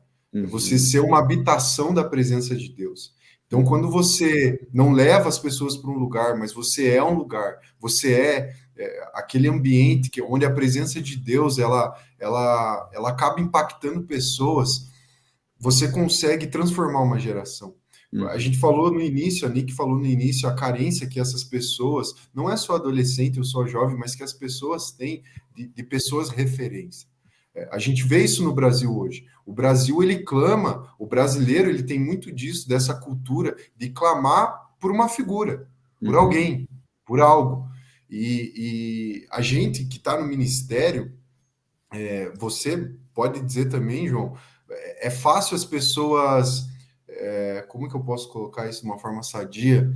Você ser uma habitação da presença de Deus. Então, quando você não leva as pessoas para um lugar, mas você é um lugar, você aquele ambiente onde a presença de Deus ela acaba impactando pessoas, você consegue transformar uma geração. A gente falou no início, a Nick falou no início, a carência que essas pessoas, não é só adolescente ou só jovem, mas que as pessoas têm de pessoas referência. A gente vê isso no Brasil hoje. O Brasil, ele clama, o brasileiro, ele tem muito disso, dessa cultura de clamar por uma figura, por alguém. por algo. E a gente que está no ministério, você pode dizer também, João, é fácil as pessoas, como que eu posso colocar isso de uma forma sadia?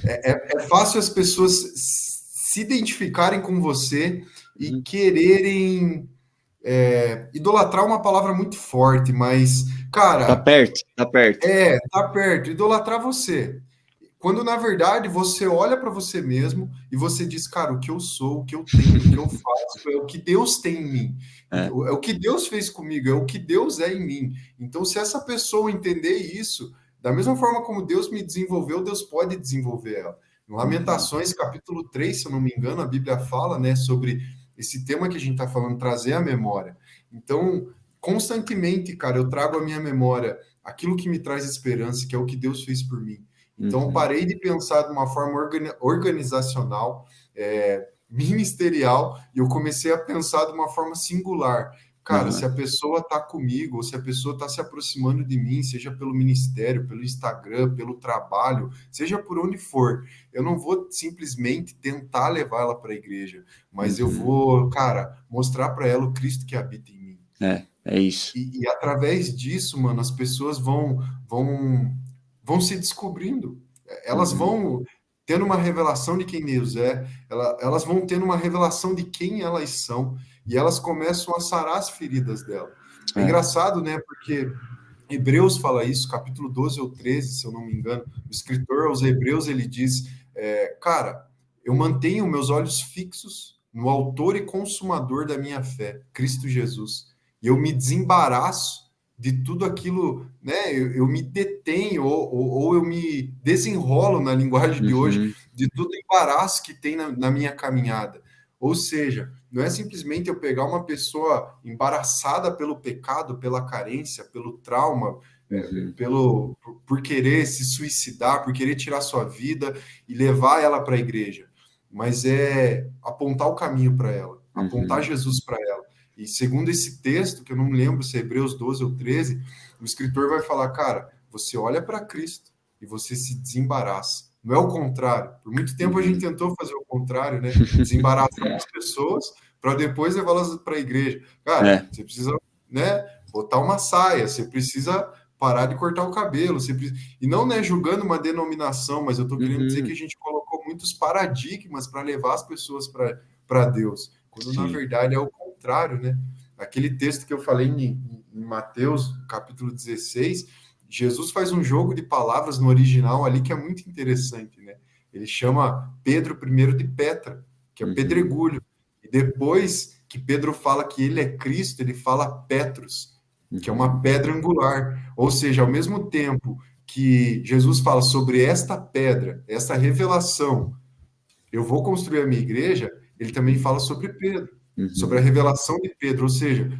É fácil as pessoas se identificarem com você e quererem idolatrar uma palavra muito forte, mas, cara... Tá perto, tá perto. Tá perto, idolatrar você. Quando, na verdade, você olha para você mesmo e você diz, cara, o que eu sou, o que eu tenho, o que eu faço, é o que Deus tem em mim. É o que Deus fez comigo, é o que Deus é em mim. Então, se essa pessoa entender isso, da mesma forma como Deus me desenvolveu, Deus pode desenvolver ela. Em Lamentações, capítulo 3, se eu não me engano, a Bíblia fala, né, sobre esse tema que a gente está falando, trazer a memória. Então, constantemente, cara, eu trago à minha memória aquilo que me traz esperança, que é o que Deus fez por mim. Então, parei de pensar de uma forma organizacional, ministerial, e eu comecei a pensar de uma forma singular. Cara, se a pessoa está comigo, ou se a pessoa está se aproximando de mim, seja pelo ministério, pelo Instagram, pelo trabalho, seja por onde for, eu não vou simplesmente tentar levar ela para a igreja, mas eu vou, cara, mostrar para ela o Cristo que habita em mim. É isso. E através disso, mano, as pessoas vão se descobrindo. Elas vão tendo uma revelação de quem Deus é, elas vão tendo uma revelação de quem elas são, e elas começam a sarar as feridas dela. É engraçado, né? Porque Hebreus fala isso, capítulo 12 ou 13, se eu não me engano. O escritor aos Hebreus, ele diz, cara, eu mantenho meus olhos fixos no autor e consumador da minha fé, Cristo Jesus. E eu me desembaraço de tudo aquilo, né? Eu me detenho ou eu me desenrolo na linguagem de hoje de todo o embaraço que tem na minha caminhada. Ou seja, não é simplesmente eu pegar uma pessoa embaraçada pelo pecado, pela carência, pelo trauma, por querer se suicidar, por querer tirar sua vida e levar ela para a igreja, mas é apontar o caminho para ela, apontar Jesus para ela. E segundo esse texto, que eu não me lembro se é Hebreus 12 ou 13, o escritor vai falar, cara, você olha para Cristo e você se desembaraça. Não é o contrário. Por muito tempo a gente tentou fazer o contrário, né? Desembaraçar as pessoas para depois levá-las para a igreja. Cara, você precisa, né, botar uma saia, você precisa parar de cortar o cabelo, e não, né, julgando uma denominação, mas eu estou querendo dizer que a gente colocou muitos paradigmas para levar as pessoas para Deus, quando na verdade é o contrário, né? Aquele texto que eu falei em Mateus, capítulo 16, Jesus faz um jogo de palavras no original ali que é muito interessante, né? Ele chama Pedro primeiro de Petra, que é pedregulho, e depois que Pedro fala que ele é Cristo, ele fala Petros, que é uma pedra angular. Ou seja, ao mesmo tempo que Jesus fala sobre esta pedra, essa revelação, eu vou construir a minha igreja, ele também fala sobre Pedro, sobre a revelação de Pedro, ou seja,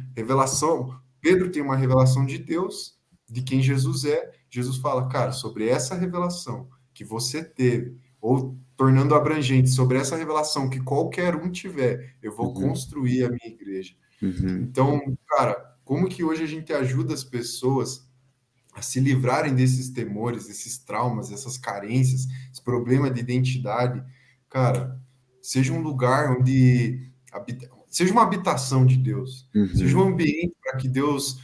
Pedro tem uma revelação de Deus, de quem Jesus é. Jesus fala, cara, sobre essa revelação que você teve, ou tornando abrangente, sobre essa revelação que qualquer um tiver, eu vou construir a minha igreja. Então, cara, como que hoje a gente ajuda as pessoas a se livrarem desses temores, desses traumas, essas carências, esse problema de identidade? Cara, seja um lugar onde seja uma habitação de Deus, seja um ambiente para que Deus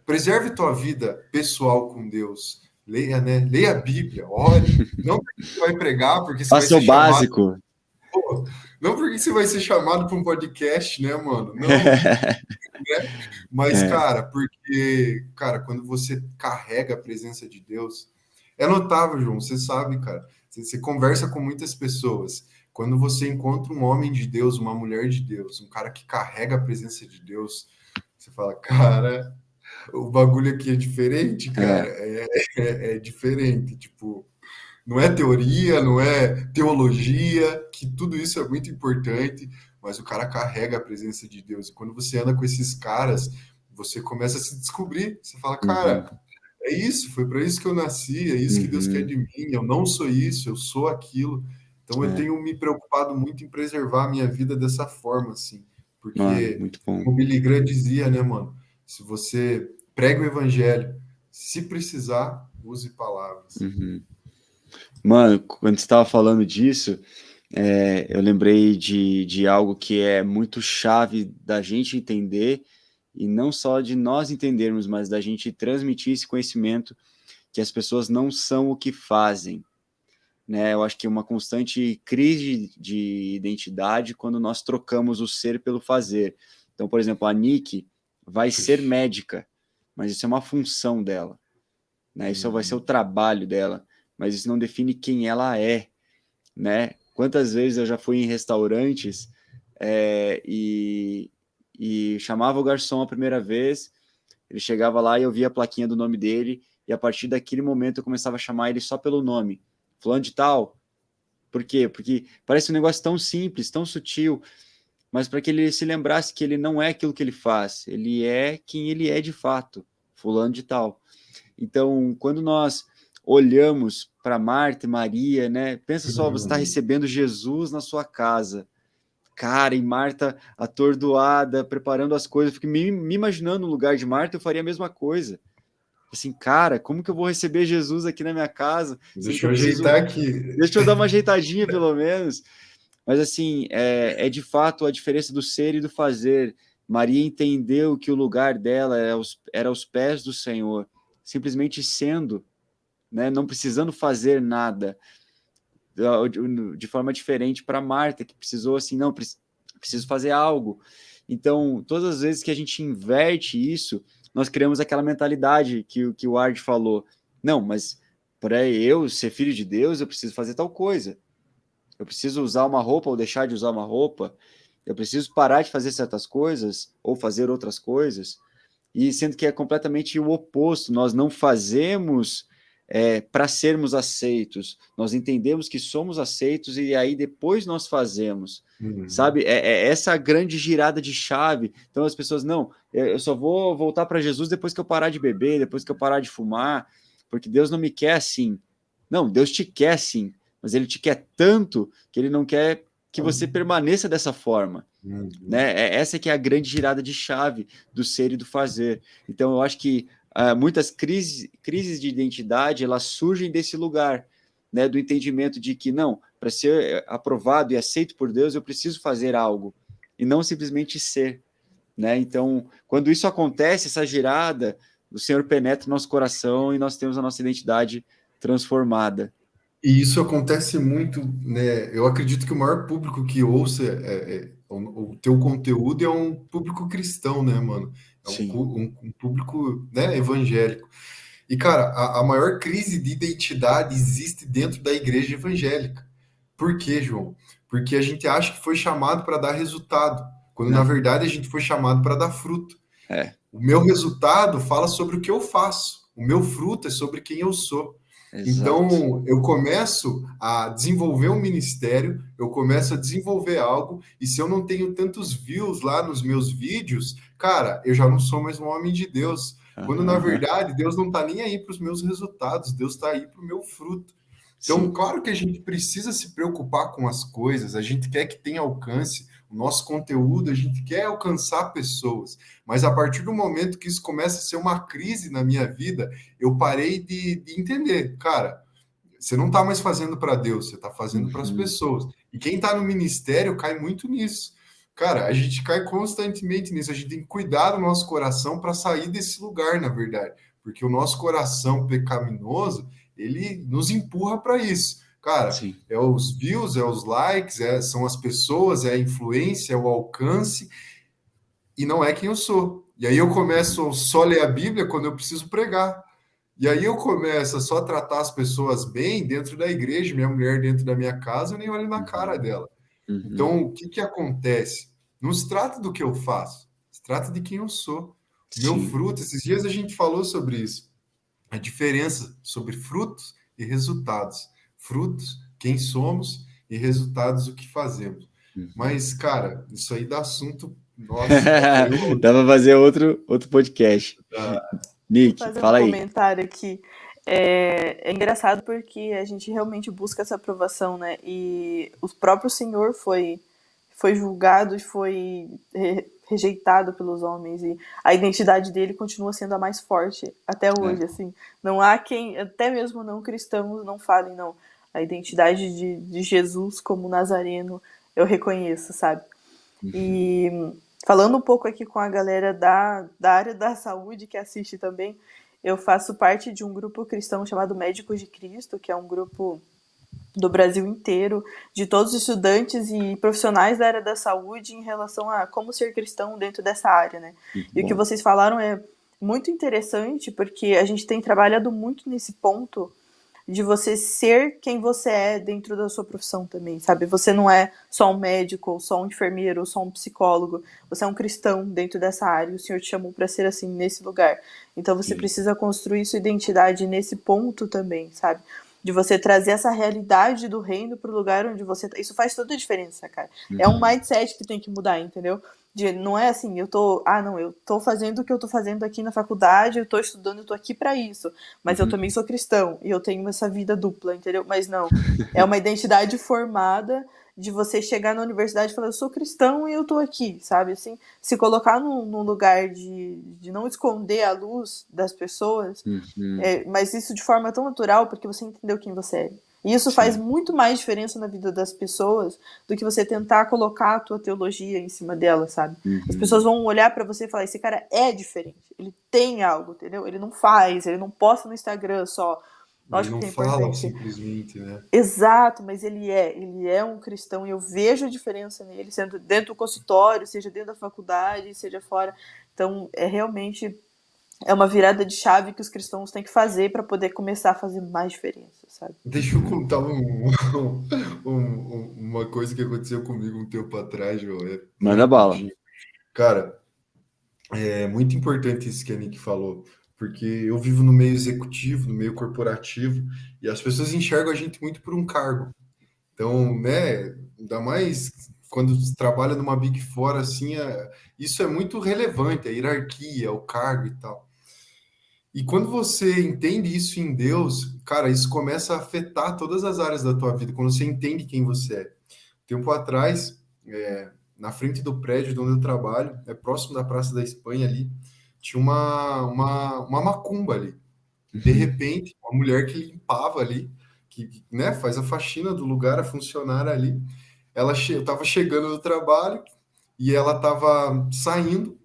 preserve tua vida pessoal com Deus. Leia, né? Leia a Bíblia, ore. Não porque você vai pregar, porque você faça vai ser o básico. Chamado... Pô, não porque você vai ser chamado para um podcast, né, mano? Não. Né? Mas, cara, porque, cara, quando você carrega a presença de Deus, é notável, João, você sabe, cara. Você conversa com muitas pessoas. Quando você encontra um homem de Deus, uma mulher de Deus, um cara que carrega a presença de Deus, você fala, cara, o bagulho aqui é diferente, cara. É diferente. Tipo, não é teoria, não é teologia, que tudo isso é muito importante, mas o cara carrega a presença de Deus. E quando você anda com esses caras, você começa a se descobrir. Você fala, cara, é isso, foi para isso que eu nasci, é isso que Deus quer de mim. Eu não sou isso, eu sou aquilo. Então eu tenho me preocupado muito em preservar a minha vida dessa forma, assim. Porque, como o Billy Graham dizia, né, mano? Se você prega o evangelho, se precisar, use palavras. Mano, quando você estava falando disso, Eu lembrei de algo que é muito chave da gente entender, e não só de nós entendermos, mas da gente transmitir esse conhecimento, que as pessoas não são o que fazem, né? Eu acho que uma constante crise de identidade quando nós trocamos o ser pelo fazer. Então, por exemplo, a Nick vai ser médica, mas isso é uma função dela, né? Isso vai ser o trabalho dela, mas isso não define quem ela é, né? Quantas vezes eu já fui em restaurantes é, e, e chamava o garçom a primeira vez, ele chegava lá e eu via a plaquinha do nome dele, e a partir daquele momento eu começava a chamar ele só pelo nome. Fulano de tal. Por quê? Porque parece um negócio tão simples, tão sutil, mas para que ele se lembrasse que ele não é aquilo que ele faz, ele é quem ele é de fato, fulano de tal. Então, quando nós olhamos para Marta e Maria, né? Pensa só, você está recebendo Jesus na sua casa. Cara, e Marta atordoada, preparando as coisas. Eu fico me imaginando no lugar de Marta, eu faria a mesma coisa. Assim, cara, como que eu vou receber Jesus aqui na minha casa, sendo que Deixa eu eu preciso. ajeitar aqui. Deixa eu dar uma ajeitadinha, pelo menos. Mas, assim, é de fato a diferença do ser e do fazer. Maria entendeu que o lugar dela era aos pés do Senhor, simplesmente sendo, né, não precisando fazer nada, de forma diferente para Marta, que precisou assim, não, preciso fazer algo. Então, todas as vezes que a gente inverte isso, nós criamos aquela mentalidade que o Ard falou. Não, mas para eu ser filho de Deus, eu preciso fazer tal coisa. Eu preciso usar uma roupa ou deixar de usar uma roupa. Eu preciso parar de fazer certas coisas ou fazer outras coisas. E sendo que é completamente o oposto, nós não fazemos para sermos aceitos, nós entendemos que somos aceitos e aí depois nós fazemos, sabe? É essa grande girada de chave. Então as pessoas, não, eu só vou voltar para Jesus depois que eu parar de beber, depois que eu parar de fumar, porque Deus não me quer assim. Não, Deus te quer assim, mas Ele te quer tanto que Ele não quer que você permaneça dessa forma, né? Essa que é a grande girada de chave do ser e do fazer. Então, eu acho que muitas crises de identidade elas surgem desse lugar, né? Do entendimento de que não, para ser aprovado e aceito por Deus, eu preciso fazer algo e não simplesmente ser, né? Então, quando isso acontece, essa girada, o Senhor penetra no nosso coração e nós temos a nossa identidade transformada. E isso acontece muito, né? Eu acredito que o maior público que ouça o teu conteúdo é um público cristão, né, mano? É Sim. um público, né, evangélico. E, cara, a maior crise de identidade existe dentro da igreja evangélica. Por quê, João? Porque a gente acha que foi chamado para dar resultado, quando na Não. verdade a gente foi chamado para dar fruto. É, O meu resultado fala sobre o que eu faço, o meu fruto é sobre quem eu sou. exato. Então, eu começo a desenvolver um ministério, eu começo a desenvolver algo, e se eu não tenho tantos views lá nos meus vídeos, cara, eu já não sou mais um homem de Deus. Quando na Aham. verdade Deus não está nem aí para os meus resultados, Deus está aí para o meu fruto. Então, Sim. claro que a gente precisa se preocupar com as coisas, a gente quer que tenha alcance, o nosso conteúdo, a gente quer alcançar pessoas, mas a partir do momento que isso começa a ser uma crise na minha vida, eu parei de entender, cara, você não está mais fazendo para Deus, você está fazendo para as Uhum. pessoas. E quem está no ministério cai muito nisso. Cara, a gente cai constantemente nisso, a gente tem que cuidar do nosso coração para sair desse lugar, na verdade, porque o nosso coração pecaminoso, ele nos empurra para isso. Cara, Sim. é os views, é os likes, são as pessoas, é a influência, é o alcance, e não é quem eu sou. E aí eu começo a só ler a Bíblia quando eu preciso pregar. E aí eu começo a só tratar as pessoas bem dentro da igreja, minha mulher dentro da minha casa, eu nem olho na cara Uhum. dela. Uhum. Então, o que que acontece? Não se trata do que eu faço, se trata de quem eu sou. O meu Sim. fruto, esses dias a gente falou sobre isso, a diferença sobre frutos e resultados. Frutos, quem somos, e resultados, o que fazemos. Uhum. Mas, cara, isso aí dá assunto, nossa, dá para eu. Dá para fazer outro podcast. Vou Nick, fazer um fala aí. comentário aqui. É engraçado porque a gente realmente busca essa aprovação, né? E o próprio Senhor foi julgado e foi rejeitado pelos homens. E a identidade dele continua sendo a mais forte até É. hoje, assim. Não há quem, até mesmo não cristãos, não falem, não. A identidade de Jesus como Nazareno, eu reconheço, sabe? E falando um pouco aqui com a galera da área da saúde que assiste também, eu faço parte de um grupo cristão chamado Médicos de Cristo, que é um grupo do Brasil inteiro, de todos os estudantes e profissionais da área da saúde em relação a como ser cristão dentro dessa área, né? E o que vocês falaram é muito interessante, porque a gente tem trabalhado muito nesse ponto de você ser quem você é dentro da sua profissão também, sabe? Você não é só um médico, ou só um enfermeiro, ou só um psicólogo. Você é um cristão dentro dessa área. E o Senhor te chamou para ser assim nesse lugar. Então você precisa construir sua identidade nesse ponto também, sabe? De você trazer essa realidade do reino para o lugar onde você tá. Isso faz toda a diferença, cara. É um mindset que tem que mudar, entendeu? Não é assim, eu tô fazendo o que eu tô fazendo aqui na faculdade, eu tô estudando, eu tô aqui para isso, mas eu também sou cristão e eu tenho essa vida dupla, entendeu? Mas não, é uma identidade formada de você chegar na universidade e falar, eu sou cristão e eu tô aqui, sabe? Assim, se colocar num lugar de não esconder a luz das pessoas, mas isso de forma tão natural, porque você entendeu quem você é. E isso faz muito mais diferença na vida das pessoas do que você tentar colocar a tua teologia em cima dela, sabe? As pessoas vão olhar pra você e falar, esse cara é diferente, ele tem algo, entendeu? Ele não posta no Instagram só. Ele Lógico não que é fala importante. simplesmente, né? Exato, mas ele é um cristão e eu vejo a diferença nele, sendo dentro do consultório, seja dentro da faculdade, seja fora. Então, realmente uma virada de chave que os cristãos têm que fazer para poder começar a fazer mais diferença, sabe? Deixa eu contar uma coisa que aconteceu comigo um tempo atrás, João. Manda bala. Cara, é muito importante isso que a Nick falou, porque eu vivo no meio executivo, no meio corporativo, e as pessoas enxergam a gente muito por um cargo. Então, né, ainda mais quando você trabalha numa Big Four, assim, isso é muito relevante, a hierarquia, o cargo e tal. E quando você entende isso em Deus, cara, isso começa a afetar todas as áreas da tua vida, quando você entende quem você é. Tempo atrás, na frente do prédio de onde eu trabalho, próximo da Praça da Espanha ali, tinha uma macumba ali. De repente, uma mulher que limpava ali, que né, faz a faxina do lugar, a funcionária ali, eu estava chegando do trabalho e ela estava saindo.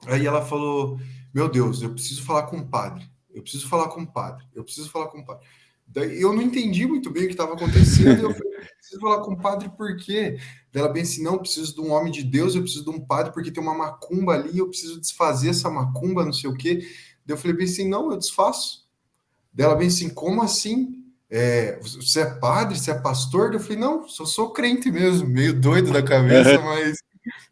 Aí ela falou: Meu Deus, eu preciso falar com o padre. Eu preciso falar com o padre. Eu preciso falar com o padre. Daí eu não entendi muito bem o que estava acontecendo. E eu falei: Preciso falar com o padre por quê? Daí ela bem assim: Não, eu preciso de um homem de Deus. Eu preciso de um padre porque tem uma macumba ali. Eu preciso desfazer essa macumba, não sei o quê. Daí eu falei bem assim: Não, eu desfaço. Daí ela bem assim: Como assim? Você é padre? Você é pastor? Daí eu falei: Não, sou crente mesmo. Meio doido da cabeça, mas.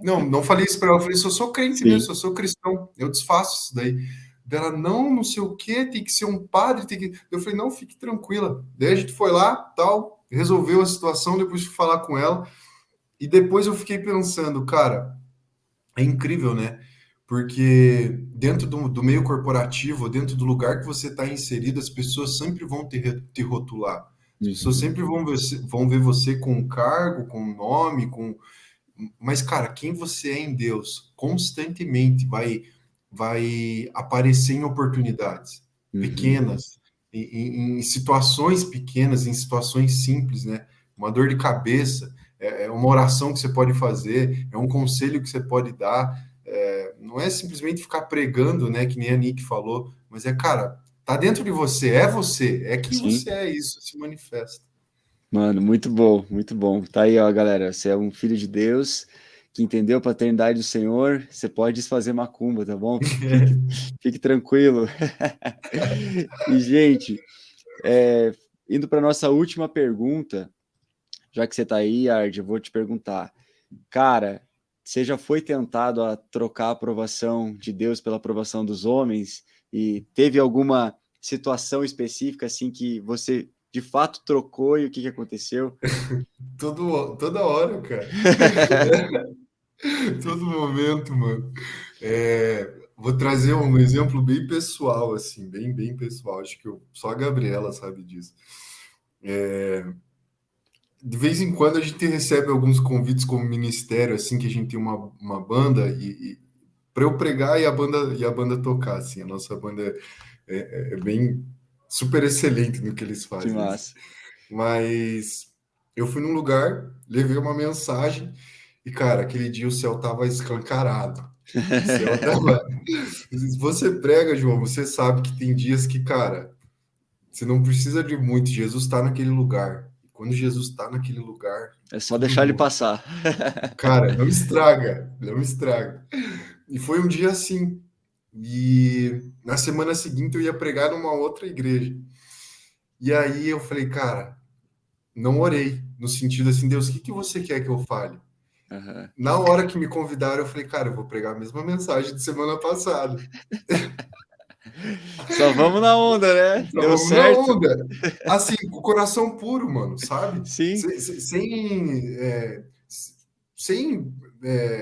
Não falei isso para ela, eu falei, sou crente mesmo, sou cristão, eu desfaço isso daí. Dela, não sei o que, tem que ser um padre, tem que... Eu falei, não, fique tranquila. Daí a gente foi lá, tal, resolveu a situação, depois fui falar com ela, e depois eu fiquei pensando, cara, é incrível, né? Porque dentro do meio corporativo, dentro do lugar que você está inserido, as pessoas sempre vão te rotular. As pessoas sempre vão ver você com cargo, com nome, Mas, cara, quem você é em Deus constantemente vai aparecer em oportunidades pequenas, em situações pequenas, em situações simples, né? Uma dor de cabeça, é uma oração que você pode fazer, é um conselho que você pode dar. Não é simplesmente ficar pregando, né? Que nem a Nick falou, mas cara, tá dentro de você, é quem você é, isso se manifesta. Mano, muito bom, muito bom. Tá aí, ó, galera. Você é um filho de Deus que entendeu a paternidade do Senhor. Você pode desfazer macumba, tá bom? Fique tranquilo. E, gente, indo para nossa última pergunta, já que você tá aí, Ard, eu vou te perguntar. Cara, você já foi tentado a trocar a aprovação de Deus pela aprovação dos homens? E teve alguma situação específica, assim, que você de fato trocou e o que aconteceu? Toda hora, cara. Todo momento, mano. Vou trazer um exemplo bem pessoal, assim, bem pessoal. Acho que só a Gabriela sabe disso. De vez em quando a gente recebe alguns convites como ministério, assim, que a gente tem uma banda e para eu pregar e a banda tocar, assim. A nossa banda é bem super excelente no que eles Que fazem. massa. Mas eu fui num lugar, levei uma mensagem e, cara, aquele dia o céu tava escancarado. O céu tava. Você prega, João, você sabe que tem dias que, cara, você não precisa de muito. Jesus está naquele lugar. E quando Jesus está naquele lugar, É só tudo deixar ele muda. passar. Cara, não estraga, não estraga. E foi um dia assim. E na semana seguinte eu ia pregar numa outra igreja. E aí eu falei, cara, não orei, no sentido assim, Deus, o que que você quer que eu fale? Aham. Na hora que me convidaram, eu falei, cara, eu vou pregar a mesma mensagem de semana passada. Só vamos na onda, né? Então Deu vamos na certo? onda. Assim, com o coração puro, mano, sabe? Sim. Sem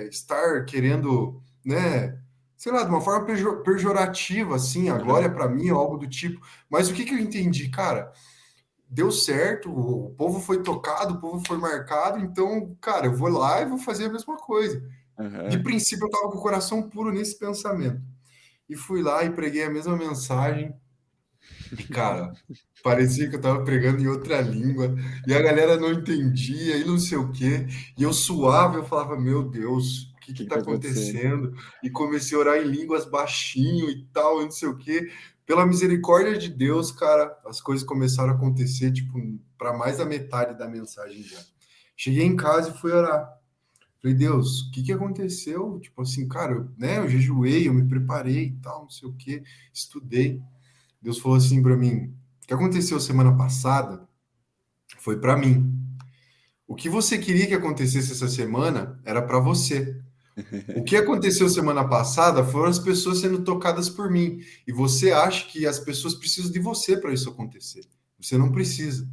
estar querendo, né? Sei lá, de uma forma pejorativa, assim, a glória Aham. para mim, ou algo do tipo. Mas o que que eu entendi, cara? Deu certo, o povo foi tocado, o povo foi marcado, então, cara, eu vou lá e vou fazer a mesma coisa. De Aham. princípio, eu tava com o coração puro nesse pensamento. E fui lá e preguei a mesma mensagem. E, cara, parecia que eu tava pregando em outra língua, e a galera não entendia, e não sei o quê. E eu suave, eu falava, meu Deus, o que O que que que tá tá acontecendo? acontecendo? E comecei a orar em línguas baixinho e tal, e não sei o quê. Pela misericórdia de Deus, cara, as coisas começaram a acontecer, tipo, para mais da metade da mensagem já. Cheguei em casa e fui orar. Falei, Deus, o que que aconteceu? Tipo assim, cara, eu jejuei, eu me preparei e tal, não sei o quê, estudei. Deus falou assim para mim: o que aconteceu semana passada foi para mim. O que você queria que acontecesse essa semana era para você. O que aconteceu semana passada foram as pessoas sendo tocadas por mim. E você acha que as pessoas precisam de você para isso acontecer. Você não precisa.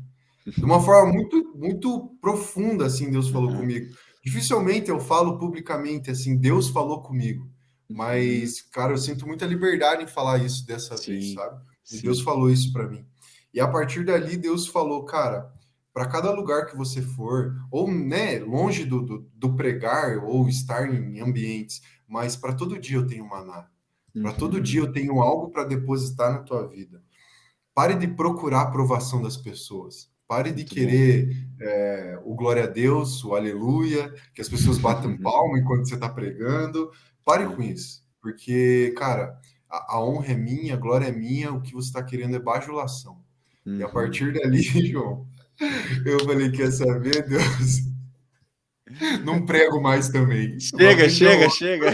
De uma forma muito, muito profunda, assim, Deus falou Aham. comigo. Dificilmente eu falo publicamente assim, Deus falou comigo. Uhum. Mas, cara, eu sinto muita liberdade em falar isso dessa vez, Sim, sabe? E Deus sim. falou isso para mim. E a partir dali, Deus falou, cara, para cada lugar que você for, ou, né, longe do pregar, ou estar em ambientes, mas para todo dia eu tenho maná. Para todo dia Uhum. eu tenho algo para depositar na tua vida. Pare de procurar a aprovação das pessoas. Pare de Muito bom. querer o glória a Deus, o aleluia, que as pessoas batam palma enquanto você está pregando. Pare com Uhum. isso, porque, cara, a honra é minha, a glória é minha, o que você está querendo é bajulação. E a Uhum. partir dali, João, eu falei, quer saber, Deus? Não prego mais também. Uma Chega, vez chega, eu... chega.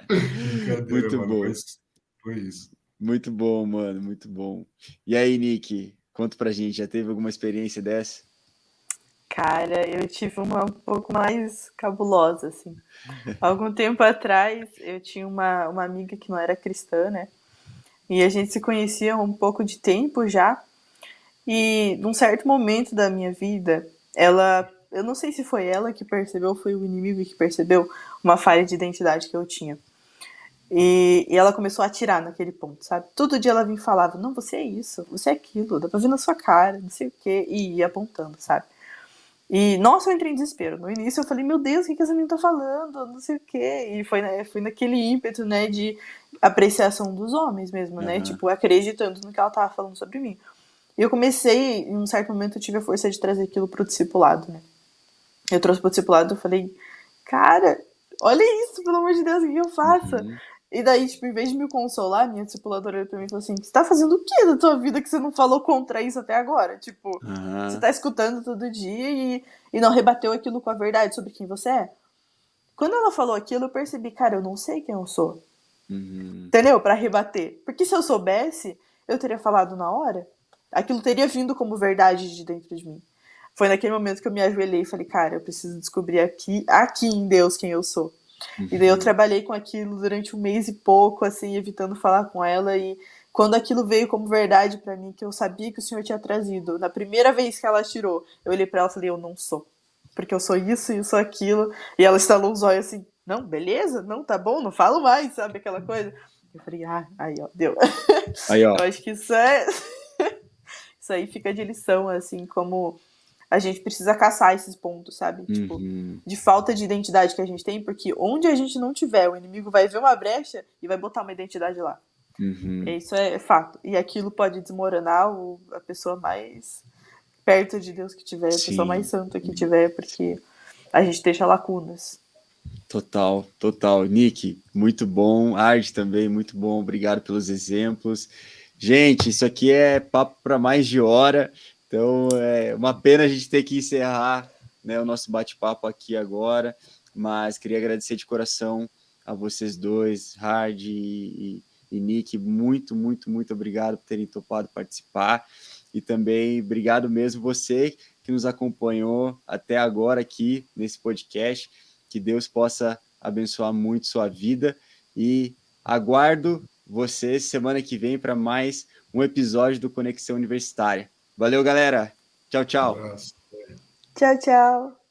Brincadeira, Muito mano, bom. mas foi isso. Muito bom, mano, muito bom. E aí, Nick, conta pra gente, já teve alguma experiência dessa? Cara, eu tive uma um pouco mais cabulosa, assim. Algum tempo atrás, eu tinha uma amiga que não era cristã, né? E a gente se conhecia há um pouco de tempo já. E num certo momento da minha vida, eu não sei se foi ela que percebeu ou foi o inimigo que percebeu uma falha de identidade que eu tinha. E ela começou a atirar naquele ponto, sabe? Todo dia ela vinha e falava, não, você é isso, você é aquilo, dá pra ver na sua cara, não sei o quê, e ia apontando, sabe? E, nossa, eu entrei em desespero. No início eu falei, meu Deus, o que essa menina tá falando? Não sei o quê. E foi naquele ímpeto, né, de apreciação dos homens mesmo, né? Aham. Tipo, acreditando no que ela tava falando sobre mim. E eu comecei, em um certo momento, eu tive a força de trazer aquilo pro discipulado, né? Eu trouxe pro discipulado e falei, cara, olha isso, pelo amor de Deus, o que eu faço? Uhum. E daí, tipo, em vez de me consolar, minha discipuladora olhou pra mim e falou assim, você tá fazendo o que da tua vida que você não falou contra isso até agora? Tipo, você Aham. tá escutando todo dia e não rebateu aquilo com a verdade sobre quem você é? Quando ela falou aquilo, eu percebi, cara, eu não sei quem eu sou. Uhum. Entendeu? Pra rebater. Porque se eu soubesse, eu teria falado na hora. Aquilo teria vindo como verdade de dentro de mim. Foi naquele momento que eu me ajoelhei e falei, cara, eu preciso descobrir aqui em Deus quem eu sou. E daí eu Uhum. trabalhei com aquilo durante um mês e pouco, assim, evitando falar com ela. E quando aquilo veio como verdade pra mim, que eu sabia que o Senhor tinha trazido, na primeira vez que ela tirou, eu olhei pra ela e falei, eu não sou. Porque eu sou isso e eu sou aquilo. E ela estalou os olhos assim, não, beleza, não, tá bom, não falo mais, sabe aquela coisa? Eu falei, aí ó, deu. Aí, ó. Eu acho que isso aí fica de lição, assim, como a gente precisa caçar esses pontos, sabe? Tipo, Uhum. de falta de identidade que a gente tem, porque onde a gente não tiver, o inimigo vai ver uma brecha e vai botar uma identidade lá. Uhum. Isso é fato. E aquilo pode desmoronar a pessoa mais perto de Deus que tiver, a pessoa mais Sim, santa que tiver, porque a gente deixa lacunas. total, total. Nick, muito bom. Arte também, muito bom. Obrigado pelos exemplos. Gente, isso aqui é papo para mais de hora. Então, é uma pena a gente ter que encerrar, né, o nosso bate-papo aqui agora. Mas queria agradecer de coração a vocês dois, Hard e Nick. Muito, muito, muito obrigado por terem topado participar. E também obrigado mesmo você que nos acompanhou até agora aqui nesse podcast. Que Deus possa abençoar muito sua vida e aguardo você semana que vem para mais um episódio do Conexão Universitária. Valeu, galera. Tchau, Um tchau. abraço. Tchau, tchau.